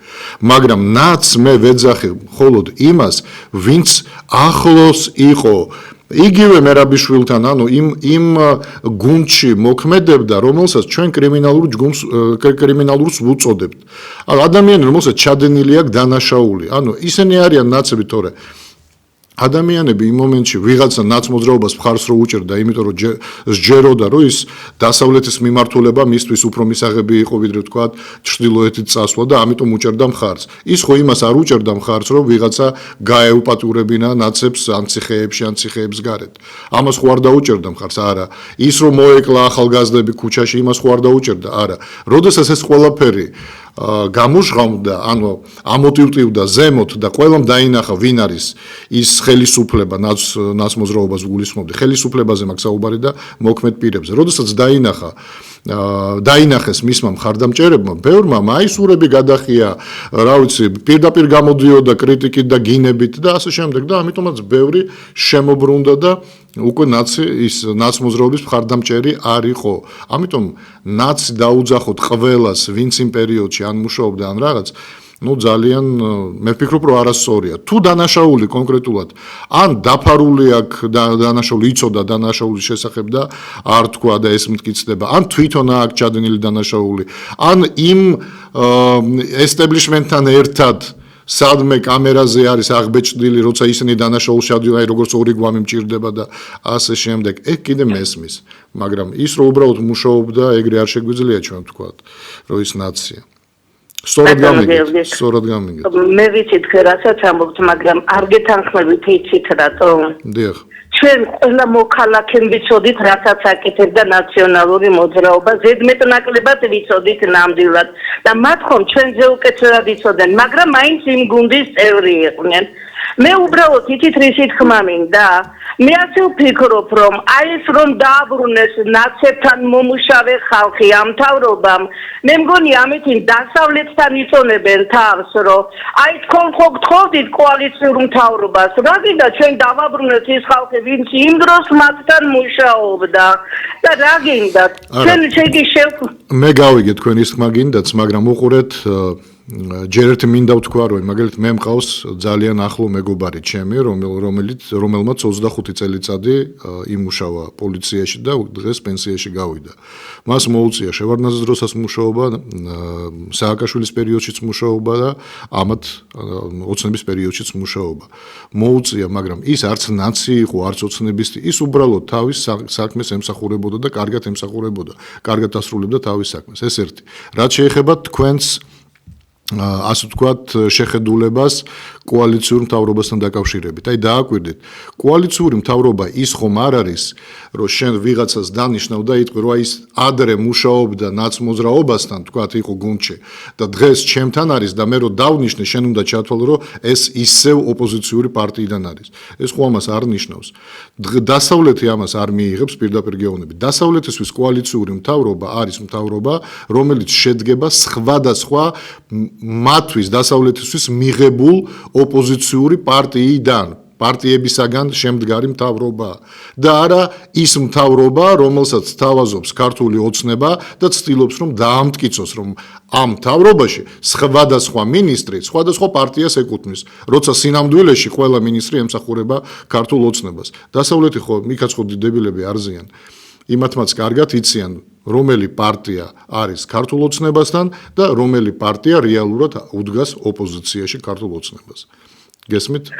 მაგრამ ნაც მე ვეძახი მხოლოდ იმას ვინც ახლოს იყო იგივე მერაბიშვილთან ანუ იმ გუნდში მოქმედებდა რომელსაც ჩვენ კრიმინალურს ვუწოდებთ ადამიანები რომელსაც ჩადენილი აქვს დანაშაული ანუ ისინი არიან ნაცები თორე ადამიანები იმ მომენტში ვიღაცა ნაცმოძრაობას მხარს რო უჭერდა, იმიტომ რომ სჯეროდა რომ ის დასავლეთის მიმართულება მისთვის უფრო მისაღები იყო ვიდრე თქვა ჩრდილოეთით წასვლა და ამიტომ უჭერდა მხარს. ის ხო იმას არ უჭერდა მხარს რომ ვიღაცა გაეუპატურებინა ნაცებს ანციხეებს გარეთ. ამას ხო არ დაუჭერდა მხარს, არა. ის რომ მოეკლა ახალგაზრდები ქუჩაში, იმას ხო არ დაუჭერდა, არა. როდესაც ეს ყველაფერი გამოჟღავდა, ანუ ამოტივტივდა ზემოთ და ყველამ დაინახა ვინ არის ის ხელისუფლება ნაცმოძრაობას გულისხმობდი ხელისუფლებაზე მაქვს საუბარი და მოქმედ პირებზე. როდესაც დაინახეს მისმა მხარდამჭერებმა, ბევრმა მაისურები გადახია, რა ვიცი, პირდაპირ გამოდიოდა კრიტიკით და გინებით და ასე შემდეგ და ამიტომაც ბევრი შემობრუნდა და უკვე ნაცმოძრაობის მხარდამჭერი არ იყო. ამიტომ ნაცი დაუძახოთ ყველას, ვინც იმ პერიოდში ან მუშაობდა ან რაღაც, ძალიან მე ვფიქრობ, რომ არასწორია. თუ დანაშაული კონკრეტულად ან დაფარული აქვს დანაშაული, იცოდა დანაშაულის შესახებ და არ თქვა და ეს მტკიცდება, ან თვითონ აქვს ჩადენილი დანაშაული, ან იმ establishment-თან ერთად სადმე კამერაზე არის აღბეჭდილი, როცა ისინი დანაშაულში ავდიან, როგორც ორი გვამი მჭირდება და ასე შემდეგ. ეგ კიდე მესმის, მაგრამ ის რომ უბრალოდ მუშაობდა, ეგრე არ შეგვიძლია ჩვენ ვთქვათ, რომ ის ნაცია. სწორად გამიგეთ. მე ვიცით, რასაც ამბობთ, მაგრამ არ გეთანხმებით იცით რატომ? დიახ. ჩვენ ყველა მოქალაქემ ვიცოდით, რასაც აკეთებდა ნაციონალური მოძრაობა, ზედმეტნაკლებად ვიცოდით ნამდვილად და მათ ხომ ჩვენზე უკეთესად იცოდნენ, მაგრამ მაინც იმ გუნდის წევრი იყვნენ. მე უბრალოდ იცით რისით ხმა მინდა? მე ასე ვფიქრობ, რომ აი ეს რომ დააბრუნეს ნაცებთან მომუშავე ხალხი ამ მთავრობამ, მე მგონი ამით დასავლეთთან იწონებენ თავს, რომ აი თქვენ ხო გთხოვდით კოალიციურ მთავრობას, რა გინდა ჩვენ დავაბრუნოთ ის ხალხი, ვინც იმ დროს მათთან მუშაობდა და რა გინდათ? ჩვენ მე გავიგე თქვენის ხმა გინდაც, მაგრამ უყურეთ ჯერ ერთი მინდა ვთქვა, რომ მაგალითად მე მყავს ძალიან ახლო მეგობარი ჩემი, რომელმაც 25 წელიწადი იმუშავა პოლიციაში და დღეს პენსიაში გავიდა. მას მოუწია შევარდნაძის დროსაც მუშაობა, სააკაშვილის პერიოდშიც მუშაობა და ამათ ოცნების პერიოდშიც მუშაობა. მოუწია, მაგრამ ის არც ნაცი იყო, არც ოცნებისტი, ის უბრალოდ თავის საქმეს ემსახურებოდა და კარგად ემსახურებოდა, კარგად ასრულებდა თავის საქმეს. ეს ერთი. რაც შეეხება თქვენს ასე ვთქვათ, შეხედულებას კოალიციურ მთავრობასთან დაკავშირებით. აი დააკვირდით, კოალიციური მთავრობა ის ხომ არ არის, რომ შენ ვიღაცას დანიშნავ და იტყვი, რომ აი ის ადრე მუშაობდა ნაცმოძრაობასთან, თქვათ, იყო გუნდში და დღეს ჩემთან არის და მე რომ დავნიშნე, შენ უნდა ჩათვალო, რომ ეს ისევ ოპოზიციური პარტიიდან არის. ეს ხო ამას არ ნიშნავს. დასავლეთი ამას არ მიიღებს პირდაპირ გეუბნებით. დასავლეთისთვის კოალიციური მთავრობა არის მთავრობა, რომელიც შედგება სხვადასხვა მათთვის დასავლეთისთვის მიღებულ ოპოზიციური პარტიებისაგან შემდგარი მთავრობა და არა ის მთავრობა, რომელსაც თავაზობს ქართული ოცნება და ცდილობს რომ დაამტკიცოს, რომ ამ მთავრობაში სხვადასხვა მინისტრი სხვადასხვა პარტიას ეკუთვნის, როცა სინამდვილეში ყველა მინისტრი ემსახურება ქართულ ოცნებას. დასავლეთი ხო იქაც ხო დებილები არზიან. იმათმაც კარგად იციან, რომელი პარტია არის ქართულ ოცნებასთან და რომელი პარტია რეალურად უდგას ოპოზიციაში ქართულ ოცნებას. გესმით?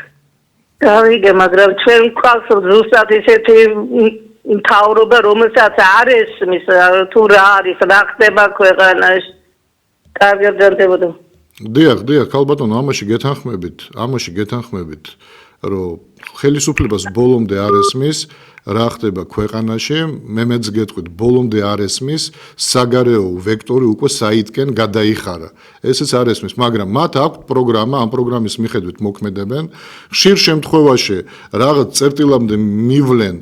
გავიგე, მაგრამ ჩვენ გვყავს ზუსტად ისეთი მთავრობა, რომელსაც არ ესმის, თუ რა არის, რა ხდება ქვეყანაში. კარგად განდებოდა. დიახ, ქალბატონო, ამაში გეთანხმებით, რომ ხელისუფლებას ბოლომდე არ ესმის, რა ხდება ქვეყანაში, მე მეც გეტყვით, ბოლომდე არ ესმის, საგარეო ვექტორი უკვე საითკენ გადაიხარა. ესეც არ ესმის, მაგრამ მათ აქვთ პროგრამა, ამ პროგრამის მიხედვით მოქმედებენ. ხშირ შემთხვევაში რაღაც წერტილამდე მივლენ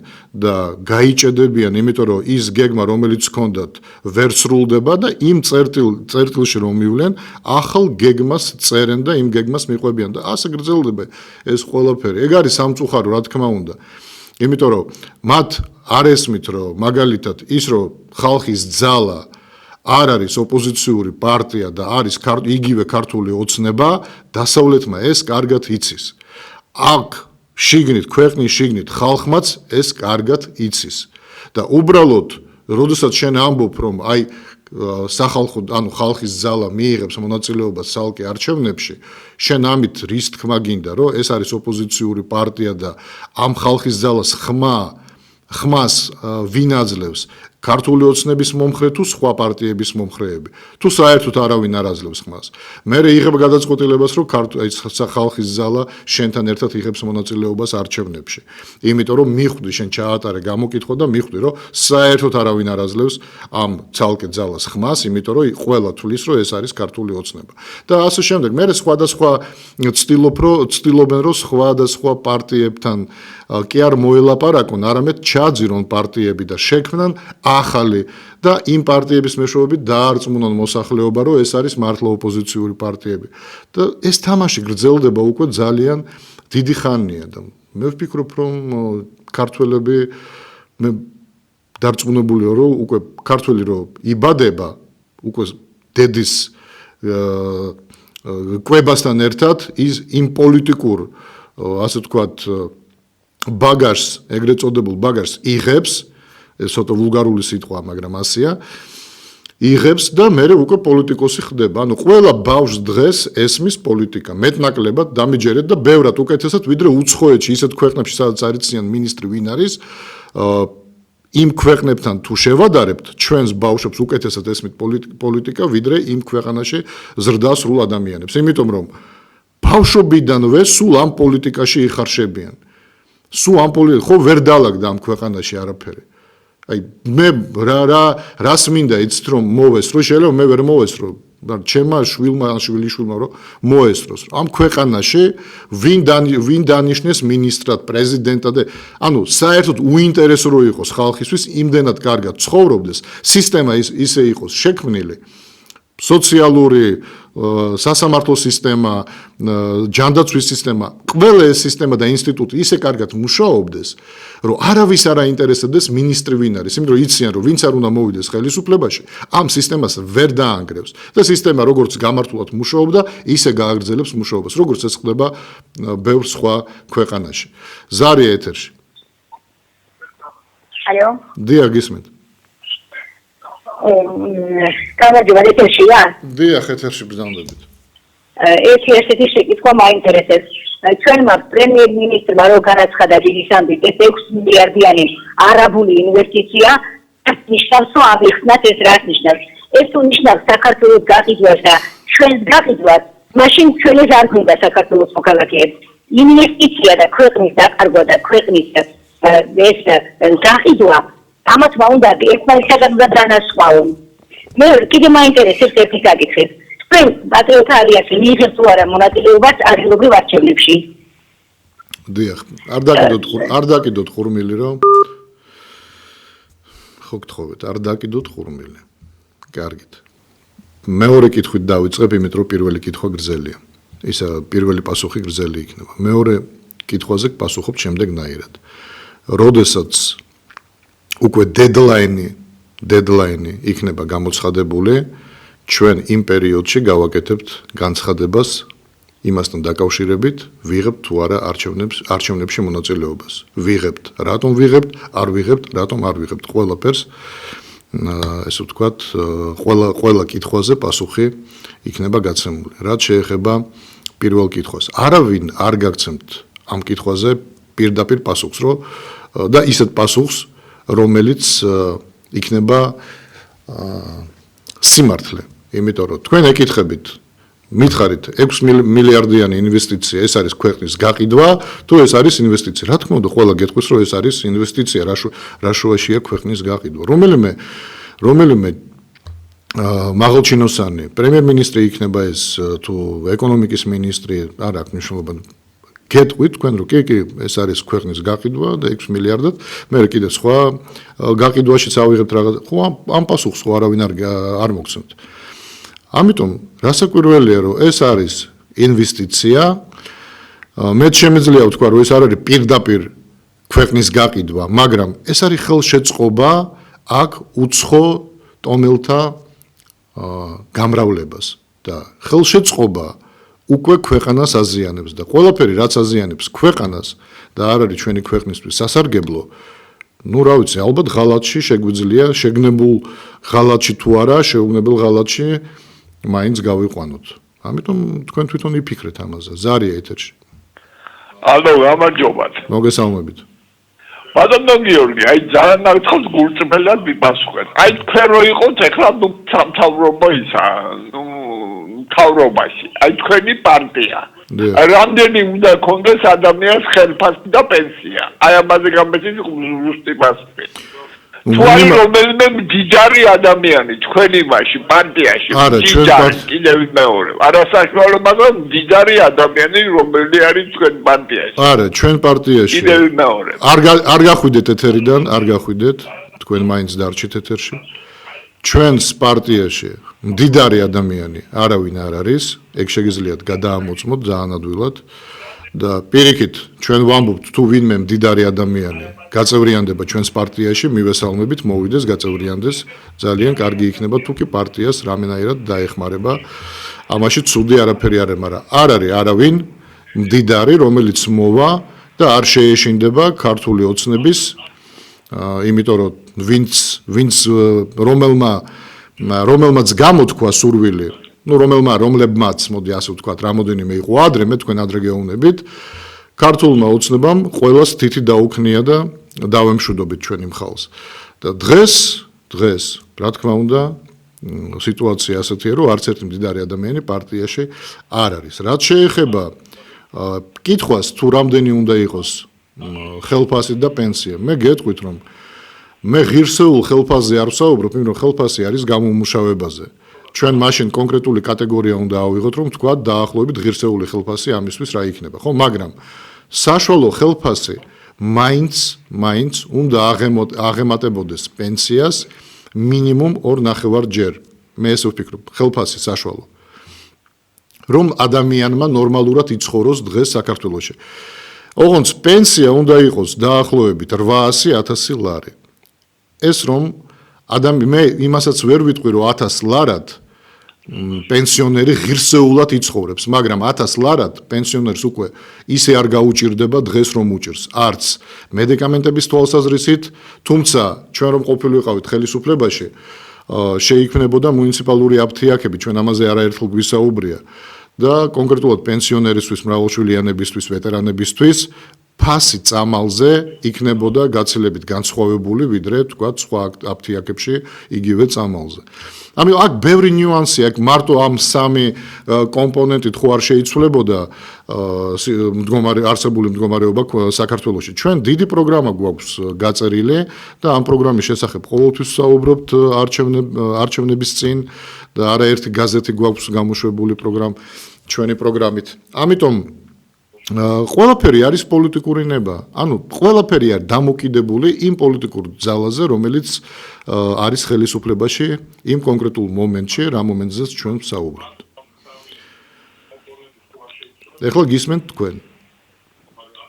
და გაიჭედებიან, იმიტომ რომ ის გეგმა, რომელიც ჰქონდათ, ვერ სრულდება და იმ წერტილში რომ მივლენ, ახალ გეგმას წერენ და იმ გეგმას მიყვებიან და ასე გრძელდება ეს ყველაფერი. ეგ არის სამწუხარო, რა თქმა უნდა. იმიტომ რომ მათ არ ესმით, რომ მაგალითად ის რომ ხალხის ძალა არ არის ოპოზიციური პარტია და არის იგივე ქართული ოცნება, დასავლეთმა ეს კარგად იცის. აქ შიგნით, ქვეყნის შიგნით ხალხმაც ეს კარგად იცის. და უბრალოდ, როდესაც შენ ამბობ, რომ აი სახალხო, ანუ ხალხის ძალა მიიღებს მონაწილეობას ცალკე არჩევნებში, შენ ამით რის თქმა გინდა, რომ ეს არის ოპოზიციური პარტია და ამ ხალხის ძალას ხმას ვინ აძლევს? ქართული ოცნების მომხრე თუ სხვა პარტიების მომხრეები? თუ საერთოდ არავინ არ აძლევს ხმას. მე იღებ გადაწყვეტილებას, რომ ხალხის ძალა შენთან ერთად იღებს მონაწილეობას არჩევნებში. იმიტომ რომ მიხვდი შენ ჩაატარე გამოკითხვა და მიხვდი, რომ საერთოდ არავინ არ აძლევს ამ ცალკე ძალას ხმას, იმიტომ რომ ყველა თვლის, რომ ეს არის ქართული ოცნება. და ასე შემდეგ. მე სხვადასხვა ცდილობენ, რომ სხვადასხვა პარტიებთან კი არ მოელაპარაკონ, არამედ ჩაძირონ პარტიები და შექმნან ახალი და იმ პარტიების მეშვეობით დაარწმუნონ მოსახლეობა, რომ ეს არის მართლა ოპოზიციური პარტიები. და ეს თამაში გრძელდება უკვე ძალიან დიდი ხანია და მე ვფიქრობ, რომ ქართველები მე დარწმუნებულია რომ უკვე ქართველი რომ იბადება უკვე დედის კვებასთან ერთად ის იმ პოლიტიკურ ასე ვთქვათ ბაგაჟს ეგრეთ წოდებულ ბაგაჟს იღებს ეს ცოტა ვულგარული სიტყვა მაგრამ ასია იღებს და მე უკვე პოლიტიკოსი ხდება ანუ ყველა ბავშვს დღეს ესმის პოლიტიკა მეტნაკლებად დამიჯერეთ და ბევრად უკეთესად ვიდრე უცხოეთში ისეთ ქვეყნებში სადაც არიციან მინისტრი ვინ არის იმ ქვეყნებთან თუ შევადარებთ ჩვენს ბავშვებს უკეთესად ესმით პოლიტიკა ვიდრე იმ ქვეყანაში ზრდას სრულ ადამიანებს იმიტომ რომ ბავშვობიდანვე სულ ამ პოლიტიკაში იხარშებიან სულ ამ ხო ვერ დაალაგდა ამ ქვეყანაში არაფერი აი მე რას მინდა იცით რომ მოვესწრო შეიძლება მე ვერ მოვესწრო ჩემმა შვილმა შვილიშვილმა რომ მოესწროს ამ ქვეყანაში ვინ დანიშნეს მინისტრად პრეზიდენტად ანუ საერთოდ უინტერესო რო იყოს ხალხისთვის იმდენად კარგად ცხოვრობდეს სისტემა ისე იყოს შექმნილი სოციალური სასამართლო სისტემა ჯანდაცვის სისტემა ყველა ეს სისტემა და ინსტიტუტი ისე კარგად მუშაობდეს რომ არავის არ აინტერესებდეს მინისტრი ვინ არის იმიტომ რომ იციან რომ ვინც არ უნდა მოვიდეს ხელისუფლებაში ამ სისტემას ვერ დაანგრევს და სისტემა როგორც გამართულად მუშაობდა ისე გააგრძელებს მუშაობას როგორც ეს ხდება ბევრ სხვა ქვეყანაში ზარია ეთერში ალო დიახ გისმენთ გამარჯობა ეთერშია დიახ ეთერში ბრძანდებით ერთი შეკითხვა მაინტერესებს ჩვენმა პრემიერ-მინისტრმა რო განაცხადა დილის ამბით ეს 6 მილიარდიანი არაბული ინვესტიცია ნიშნავს რომ აღიხსნათ ეს რას ნიშნავს ეს თუ ნიშნავს საქართველოს გაყიდვას და ჩვენს გაყიდვას მაშინ ჩვენ ეს არ გვინდა საქართველოს მოქალაქეებს ინვესტიცია და ქვეყნის დაკარგვა და ქვეყნის ეს გაყიდვა ამათმა უნდა ერთმანეთთან გადანასხვაო მე კიდე მაინტერესებს ერთი საკითხი თქვენ პატრიოტთა ალიანსი მიიღებს თუ არა მონაწილეობას ადგილობრივ არჩევნებში დიახ არ დაკიდოთ ხურმილი რომ ხო გთხოვეთ არ დაკიდოთ ხურმილი კარგით მეორე კითხვით დავიწყებ იმიტომ რომ პირველი კითხვა გრძელია ისა პირველი პასუხი გრძელი იქნება მეორე კითხვაზე პასუხობ შემდეგნაირად როდესაც უკვე დედლაინი იქნება გამოცხადებული ჩვენ იმ პერიოდში გავაკეთებთ განცხადებას იმასთან დაკავშირებით ვიღებთ თუ არა არჩევნებში მონაწილეობას ვიღებთ რატომ ვიღებთ არ ვიღებთ რატომ არ ვიღებთ ყველაფერს ესე ვთქვათ ყველა კითხვაზე პასუხი იქნება გაცემული რაც შეეხება პირველ კითხვას არავინ არ გაგცემთ ამ კითხვაზე პირდაპირ პასუხს და ისეთ პასუხს რომელიც იქნება სიმართლე იმიტომ რომ თქვენ ეკითხებით მითხარით 6 მილიარდიანი ინვესტიცია ეს არის ქვეყნის გაყიდვა თუ ეს არის ინვესტიცია რა თქმა უნდა ყველა გეტყვის რომ ეს არის ინვესტიცია რა შუაშია ქვეყნის გაყიდვა რომელიმე მაღალჩინოსანი პრემიერ-მინისტრი იქნება ეს თუ ეკონომიკის მინისტრი არ აქვს მნიშვნელობა გეტყვით თქვენ რომ კი ეს არის ქვეყნის გაყიდვა და 6 მილიარდად მე კიდე სხვა გაყიდვაშიც ავიღებთ რაღაც ხო ამ პასუხს ხო არავინ არ მოგცემთ ამიტომ რასაკვირველია რომ ეს არის ინვესტიცია მე შემიძლია ვთქვა რომ ეს არ არის პირდაპირ ქვეყნის გაყიდვა მაგრამ ეს არის ხელშეწყობა აქ უცხო ტომელთა გამრავლებას და ხელშეწყობა უკვე ქვეყანას აზიანებს და ყველაფერი რაც აზიანებს ქვეყანას და არ არის ჩვენი ქვეყნისთვის სასარგებლო ну რა ვიცი ალბათ ღალატში შეგვიძლია შეგნებულ ღალატში თუ არა შეუგნებელ ღალატში მაინც გავიყვანოთ ამიტომ თქვენ თვითონ იფიქრეთ ამაზე ზარია ეთერში ალო გამარჯობათ მოგესალმებით ბატონო გიორგი აი ძალიან ნაცხოს გულწრფელად მიპასუხეთ აი თქვენ რო იყოთ ეხლა ნუ სამთავრობო ისა ნუ თავრობაში აი თქვენი პარტია რამდენი უნდა კონდეს ადამიანს ხელფასი და პენსია აი ამაზე გამეცით ზუსტი პასუხი თუ არის რომელიმე მდიდარი ადამიანი თქვენი მასში პარტიაში მდიდარი კიდევ მეორე არასაშუალო მაგრამ მდიდარი ადამიანი რომელი არის თქვენ პარტიაში არა ჩვენ პარტიაში კიდევ მეორე არ გახვიდეთ ეთერიდან არ გახვიდეთ თქვენ მაინც დარჩით ეთერში ჩვენს პარტიაში მდიდარი ადამიანი არავინ არ არის ეგ შეგიძლიათ გადაამოწმოთ ძალიან ადვილად და პირიქით ჩვენ ვამბობთ თუ ვინმე მდიდარი ადამიანი გაწევრიანდება ჩვენს პარტიაში, მივესალმებით, მოვიდეს, გაწევრიანდეს, ძალიან კარგი იქნება თუ კი პარტიას რამენაირად დაეხმარება. ამაში ცუდი არაფერი არ არის, მაგრამ არ არის არავინ მდიდარი, რომელიც მოვა და არ შეეშინდება ქართული ოცნების, იმიტომ რომ ვინც რომელმაც გამოთქვა სურვილი, რომლებმაც, მოდი ასე ვთქვათ, რამოდენიმე იყო ადრე, მე თქვენ ადრე გეუბნებით, ქართულმა ოცნებამ ყველას თითი დაუქნია და დავემშვიდობით ჩვენი მხალს. და დღეს, რა თქმა უნდა, სიტუაცია ასეთია, რომ არც ერთი მდიდარი ადამიანი პარტიაში არ არის. რაც შეეხება კითხვას, თუ რამდენი უნდა იყოს ხელფასი და პენსია, მე გეტყვით, რომ მე ღირსეულ ხელფასზე არ ვსაუბრობ, იმიტომ რომ ხელფასი არის გამომუშავებაზე. ჩვენ მაშინ კონკრეტული კატეგორია უნდა ავიღოთ, რომ თქვა დაახლოებით ღირსეული ხელფასი ამისთვის რა იქნება, ხო? მაგრამ საშუალო ხელფასი მაინც უნდა აღემატებოდეს პენსიას მინიმუმ 2.5 ჯერ. მე ესე ვფიქრობ, ხელფასი საშუალო. რომ ადამიანმა ნორმალურად იცხოვროს დღეს საქართველოში. ოღონდ პენსია უნდა იყოს დაახლოებით 800.000 ლარი. ეს რომ მე იმასაც ვერ ვიტყვი, რომ 1000 ლარად პენსიონერი ღირსეულად იცხოვრებს, მაგრამ 1000 ლარად პენსიონერს უკვე ისე არ გაუჭირდება დღეს რომ უჭირს, არც მედიკამენტების თვალსაზრისით, თუმცა ჩვენ რომ ყოფილიყავით ხელისუფლებაში, შეიქმნებოდა მუნიციპალური აფთიაქები, ჩვენ ამაზე არაერთხელ გვისაუბრია და კონკრეტულად პენსიონერისთვის, მრავალშვილიანებისთვის, ვეტერანებისთვის ფასი წამალზე იქნებოდა გაცილებით განსხვავებული, ვიდრე თქვათ სხვა აფთიაქებში იგივე წამალზე. ამიტომ აქ ბევრი ნიუანსი აქვს, მარტო ამ სამი კომპონენტით ხო არ შეიცვლებოდა არსებული მდგომარეობა საქართველოში. ჩვენ დიდი პროგრამა გვაქვს გაწერილი და ამ პროგრამის შესახებ ყოველთვის ვსაუბრობთ არჩევნების წინ და არაერთი გაზეთი გვაქვს გამოშვებული ჩვენი პროგრამით. ამიტომ ყველაფერი არის პოლიტიკური ნება. ანუ ყველაფერი არის დამოკიდებული იმ პოლიტიკურ ძალაზე, რომელიც არის ხელისუფლებაში იმ კონკრეტულ მომენტში, რა მომენტზეც ჩვენ ვსაუბრობთ. ეხლა გისმენთ თქვენ?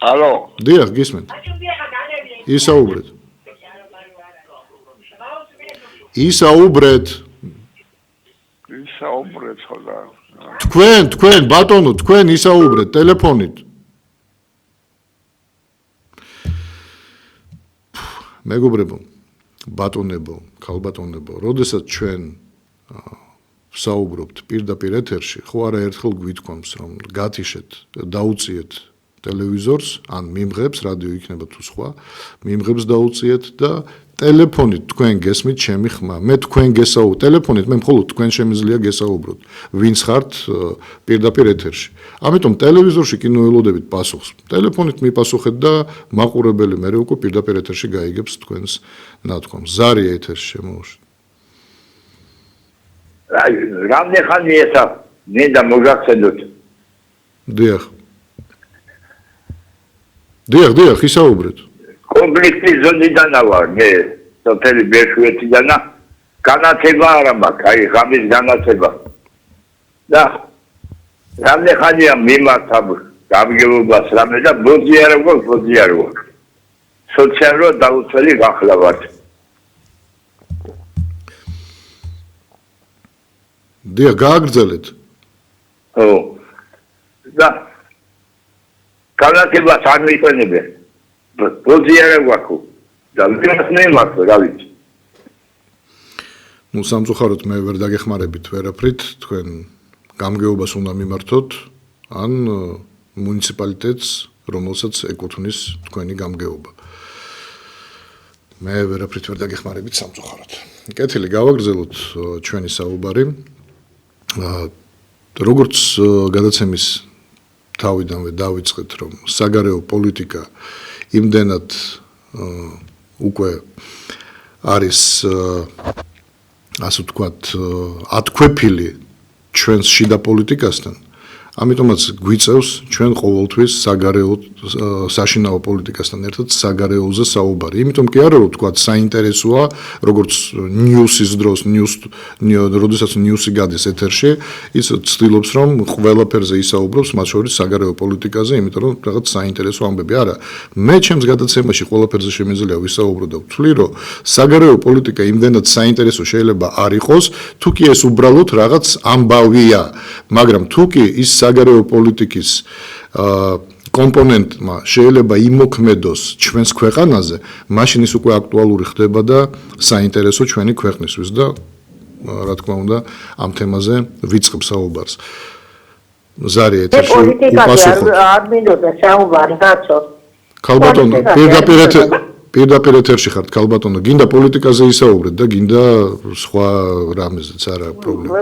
ალო. დიახ, გისმენთ. ისაუბრეთ. ხოდა. თქვენ, ბატონო, თქვენ ისაუბრეთ ტელეფონით. მეგობრებო, ბატონებო, ქალბატონებო, როდესაც ჩვენ ვსაუბრობთ პირდაპირ ეთერში, ხო არაერთხელ გვითქვამს, რომ გათიშეთ, დაუწიეთ ტელევიზორს, ან მიმღებს, რადიო იქნება თუ სხვა, მიმღებს დაუწიეთ და ტელეფონით თქვენ გესმით ჩემი ხმა. მე თქვენ გესაუბრობთ ტელეფონით, მე მხოლოდ თქვენ შემიძლია გესაუბროთ, ვინც ხართ პირდაპირ ეთერში. ამიტომ ტელევიზორში კი ნუელოდებით პასუხს. ტელეფონით მიპასუხეთ და მაყურებელი მე უკვე პირდაპირ ეთერში გაიგებს თქვენს ნათქვამს. ზარია ეთერში შემოუშვით. რამდენი ხანია ესა? მინდა მოგახსენოთ. დიახ, ისაუბრეთ. კონფლიქტის ზონიდანა ვარ მე, სოფელი ბერშვეთიდანა, განათება არა მაქვს, აი ღამის განათება. და რამდენი ხანია მიმართავ გამგებლობას რამე და ბოძი არ გვაქვს. სოციალურად დაუცველი გახლა ვარ. დიახ, გააგრძელეთ. ო. და განათებას არ მიყენებენ. ბოძი არ გვაქვს. და ვიღაც ნემართ, რა ვიცი. ნუ სამწუხაროდ მე ვერ დაგეხმარებით ვერაფრით, თქვენ გამგეობას უნდა მიმართოთ ან მუნიციპალიტეტს, რომელსაც ეკუთვნის თქვენი გამგეობა. მე ვერაფრით ვერ დაგეხმარებით სამწუხაროდ. კეთილი, გავაგრძელოთ ჩვენი საუბარი. როგორც გადაცემის თავიდანვე დავიწყეთ, რომ საგარეო პოლიტიკა იმდენად უკვე არის ასე ვთქვათ ათქვეფილი ჩვენს შიდა პოლიტიკასთან, ამიტომაც გვიწევს ჩვენ ყოველთვის საგარეო საშინაო პოლიტიკასთან ერთად საგარეოზე საუბარი. იმიტომ კი არა რომ თქვა საინტერესოა, როგორც ნიუსის დროს, როდესაც ნიუსი გადის ეთერში, ის ცდილობს რომ ყველაფერზე ისაუბროს, მათ შორის საგარეო პოლიტიკაზე, იმიტომ რომ რაღაც საინტერესო ამბები არა. მე ჩემს გადაცემაში ყველაფერზე შემიძლია ვისაუბრო და ვთვლი, რომ საგარეო პოლიტიკა იმდენად საინტერესო შეიძლება არ იყოს, თუ კი ეს უბრალოდ რაღაც ამბავია, მაგრამ თუ კი ის საგარეო პოლიტიკის კომპონენტმა შეიძლება იმოქმედოს ჩვენს ქვეყანაზე, მაშინ ის უკვე აქტუალური ხდება და საინტერესო ჩვენი ქვეყნისთვის და რა თქმა უნდა ამ თემაზე ვიწყებ საუბარს. ზარი ეთერში უპასუხო. არ მინდოდა საუბარი გაცო. ქალბატონო, პირდაპირ ეთერში ხართ ქალბატონო, გინდა პოლიტიკაზე ისაუბრეთ და გინდა სხვა რამეზეც არა პრობლემა.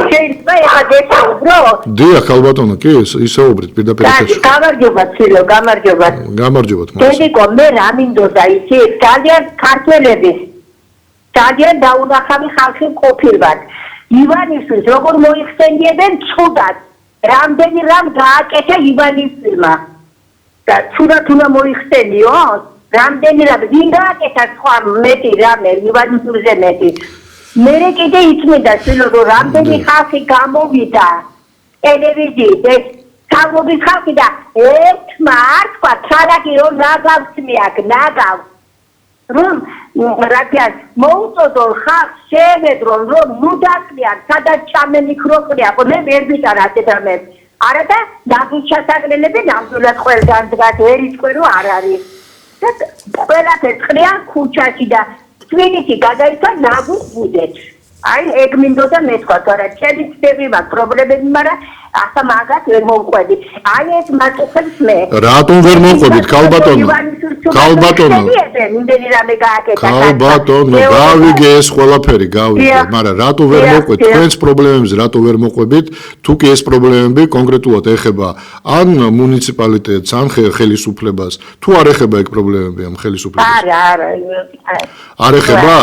შეიძლება ეხა გესაუბრო? დიახ, ქალბატონო, კი, ისაუბრეთ პირდაპირ ეთერში. გამარჯობა, ცილო, გამარჯობა. გამარჯობათ, დედიკო, მე რა მინდოდა იცი, ძალიან ქართველების ძალიან დაუნახავი ხალხი ყოფილვართ. ივანიშვილს როგორ მოიხსენიებენ ცუდად. რამდენი რამ გააკეთა ივანიშვილმა. და ცუდად უნდა მოიხსენიო? რამდენი რამ ვინ გააკეთა სხვა მეტი რამე ივანიშვილზე მეტი. მე კიდე იწმინდა ცილო რომ რამდენი ხალხი გამოვიდა ტელევიზიით ეს თავობის ხალხი და ერთმა არ თქვა ქალაქი რომ ნაგავს მიაკ ნაგავს რომ რადგან მოუწოდო ხალხს შეემედრონ რომ ნუ დაკლიან სადაც ჩამენიქროყრია მე ვერ ვიტარა დედამებს არა და ნაგვის ჩასაგრელები ნამდვილად ყველგან დგას ვერ იცქვენ რომ არ არის და ყველაფერს ყრიან ქუჩაში და თვინითი გადაიცა ნაგვის ბუდეთში აი ეგ მინდოდა მე თქვა თორე ჩემი ცდები მაქვს პრობლემები მაგრამ ახლა მაგათ ვერ მოვყვები აი ეს მარტოხებს მე რატომ ვერ მოვყვებით ქალბატონო ქალბატონო გავიგე ეს ყველაფერი გავიგე მაგრამ რატო ვერ მოვყვეთ თქვენს პრობლემებზე რატო ვერ მოვყვებით თუ კი ეს პრობლემები კონკრეტულად ეხება ან მუნიციპალიტეტს ან ხელისუფლებას თუ არ ეხება ეგ პრობლემები ამ ხელისუფლებას არ ეხება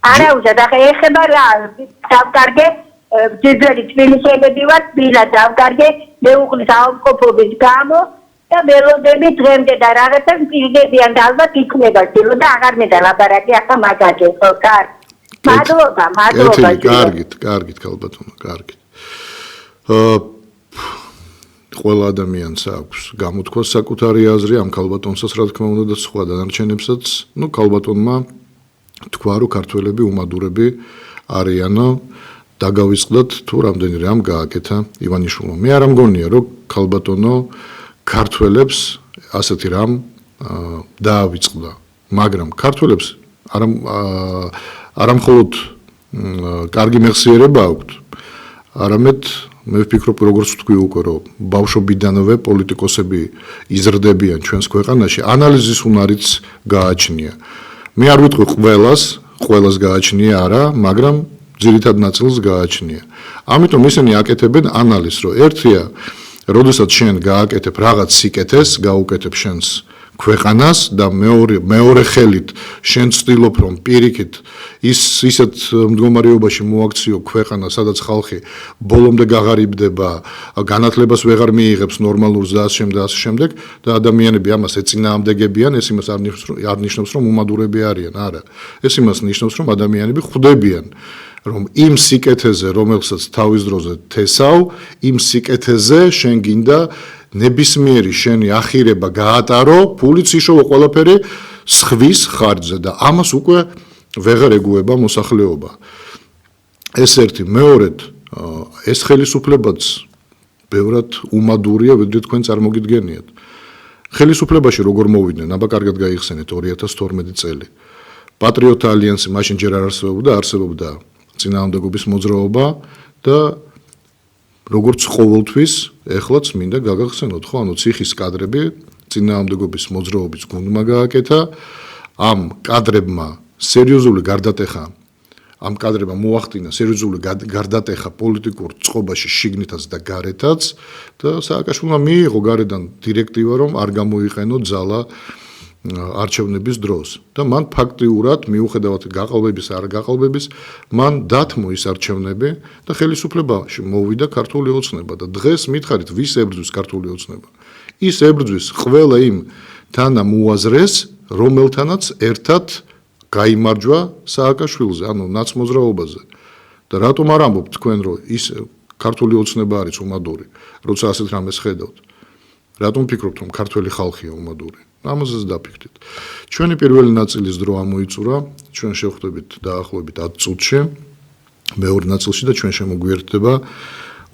არა უზად ახლა ეხება რა დავკარგე ძიძველი თბილისელები ვართ ბილა დავკარგე მეუღლის ავადმყოფობის გამო და მელოდები დღემდე და რაღაცა პირდებიან და ალბათ იქნება ძილო და აღარ მინდა ლაბარაკი ახლა მაგაზე ხო მადლობა კარგით ქალბატონო კარგით ყველა ადამიანს აქვს გამოთქვა საკუთარი აზრი ამ ქალბატონსაც რა თქმა უნდა და სხვა დანარჩენებსაც ნუ ქალბატონმა თქვა რომ ქართველები უმადურები არიანო დაგავიწყდათ თუ რამდენი რამ გააკეთა ივანიშვილმა მე არ მგონია რომ ქალბატონო ქართველებს ასეთი რამ დაავიწყდა მაგრამ ქართველებს არა მხოლოდ კარგი მეხსიერება აქვთ არამედ მე ვფიქრობ როგორც თქვი უკვე რომ ბავშვობიდანვე პოლიტიკოსები იზრდებიან ჩვენს ქვეყანაში ანალიზის უნარიც გააჩნია მე არ ვიტყვი ყველას გააჩნია არა მაგრამ ძირითად ნაწილს გააჩნია ამიტომ ისინი აკეთებენ ანალიზს რომ ერთია როდესაც შენ გააკეთებ რაღაც სიკეთეს გაუკეთებ შენს ქვეყანას და მეორე ხელით შენ ცდილობ რომ პირიქით ისეთ მდგომარეობაში მოაქციო ქვეყანა სადაც ხალხი ბოლომდე გაღარიბდება განათლებას ვეღარ მიიღებს ნორმალურს და ასე შემდეგ და ადამიანები ამას ეწინააღმდეგებიან ეს იმას არ ნიშნავს რომ უმადურები არიან არა ეს იმას ნიშნავს რომ ადამიანები ხვდებიან რომ იმ სიკეთეზე რომელსაც თავის დროზე თესავ იმ სიკეთეზე შენ გინდა ნებისმიერი შენი ახირება გაატარო ფულით იშოვო ყველაფერი სხვის ხარჯზე და ამას უკვე ვეღარ ეგუება მოსახლეობა ეს ერთი მეორედ ეს ხელისუფლებაც ბევრად უმადურია ვიდრე თქვენ წარმოგიდგენიათ ხელისუფლებაში როგორ მოვიდნენ აბა კარგად გაიხსენეთ 2012 წელი პატრიოტთა ალიანსი მაშინ ჯერ არ არსებობდა წინააღმდეგობის მოძრაობა და როგორც ყოველთვის ეხლაც მინდა გაგახსენოთ ხო ანუ ციხის კადრები წინააღმდეგობის მოძრაობის გუნდმა გააკეთა ამ კადრებმა სერიოზული გარდატეხა ამ კადრებმა მოახდინა სერიოზული გარდატეხა პოლიტიკურ წყობაში შიგნითაც და გარეთაც და სააკაშვილმა მიიღო გარედან დირექტივა რომ არ გამოიყენო ძალა არჩევნების დროს და მან ფაქტიურად მიუხედავად გაყალბების არ გაყალბების მან დათმო ის არჩევნები და ხელისუფლებაში მოვიდა ქართული ოცნება და დღეს მითხარით ვის ებრძვის ქართული ოცნება ის ებრძვის ყველა იმ თანამოაზრეს რომელთანაც ერთად გაიმარჯვა სააკაშვილზე ანუ ნაცმოძრაობაზე და რატომ არ ამბობთ თქვენ რომ ის ქართული ოცნება არის უმადური როცა ასეთ რამეს ხედავთ რატომ ფიქრობთ რომ ქართველი ხალხია უმადური ამაზეც დაფიქრდით. ჩვენი პირველი ნაწილის დრო ამოიწურა, ჩვენ შევხვდებით დაახლოებით 10 წუთში. მეორე ნაწილში და ჩვენ შემოგვიერთდება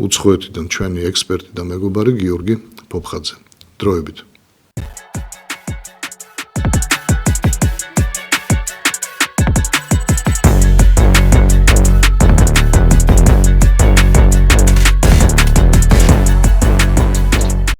უცხოეთიდან ჩვენი ექსპერტი და მეგობარი გიორგი ფოფხაძე. დროებით.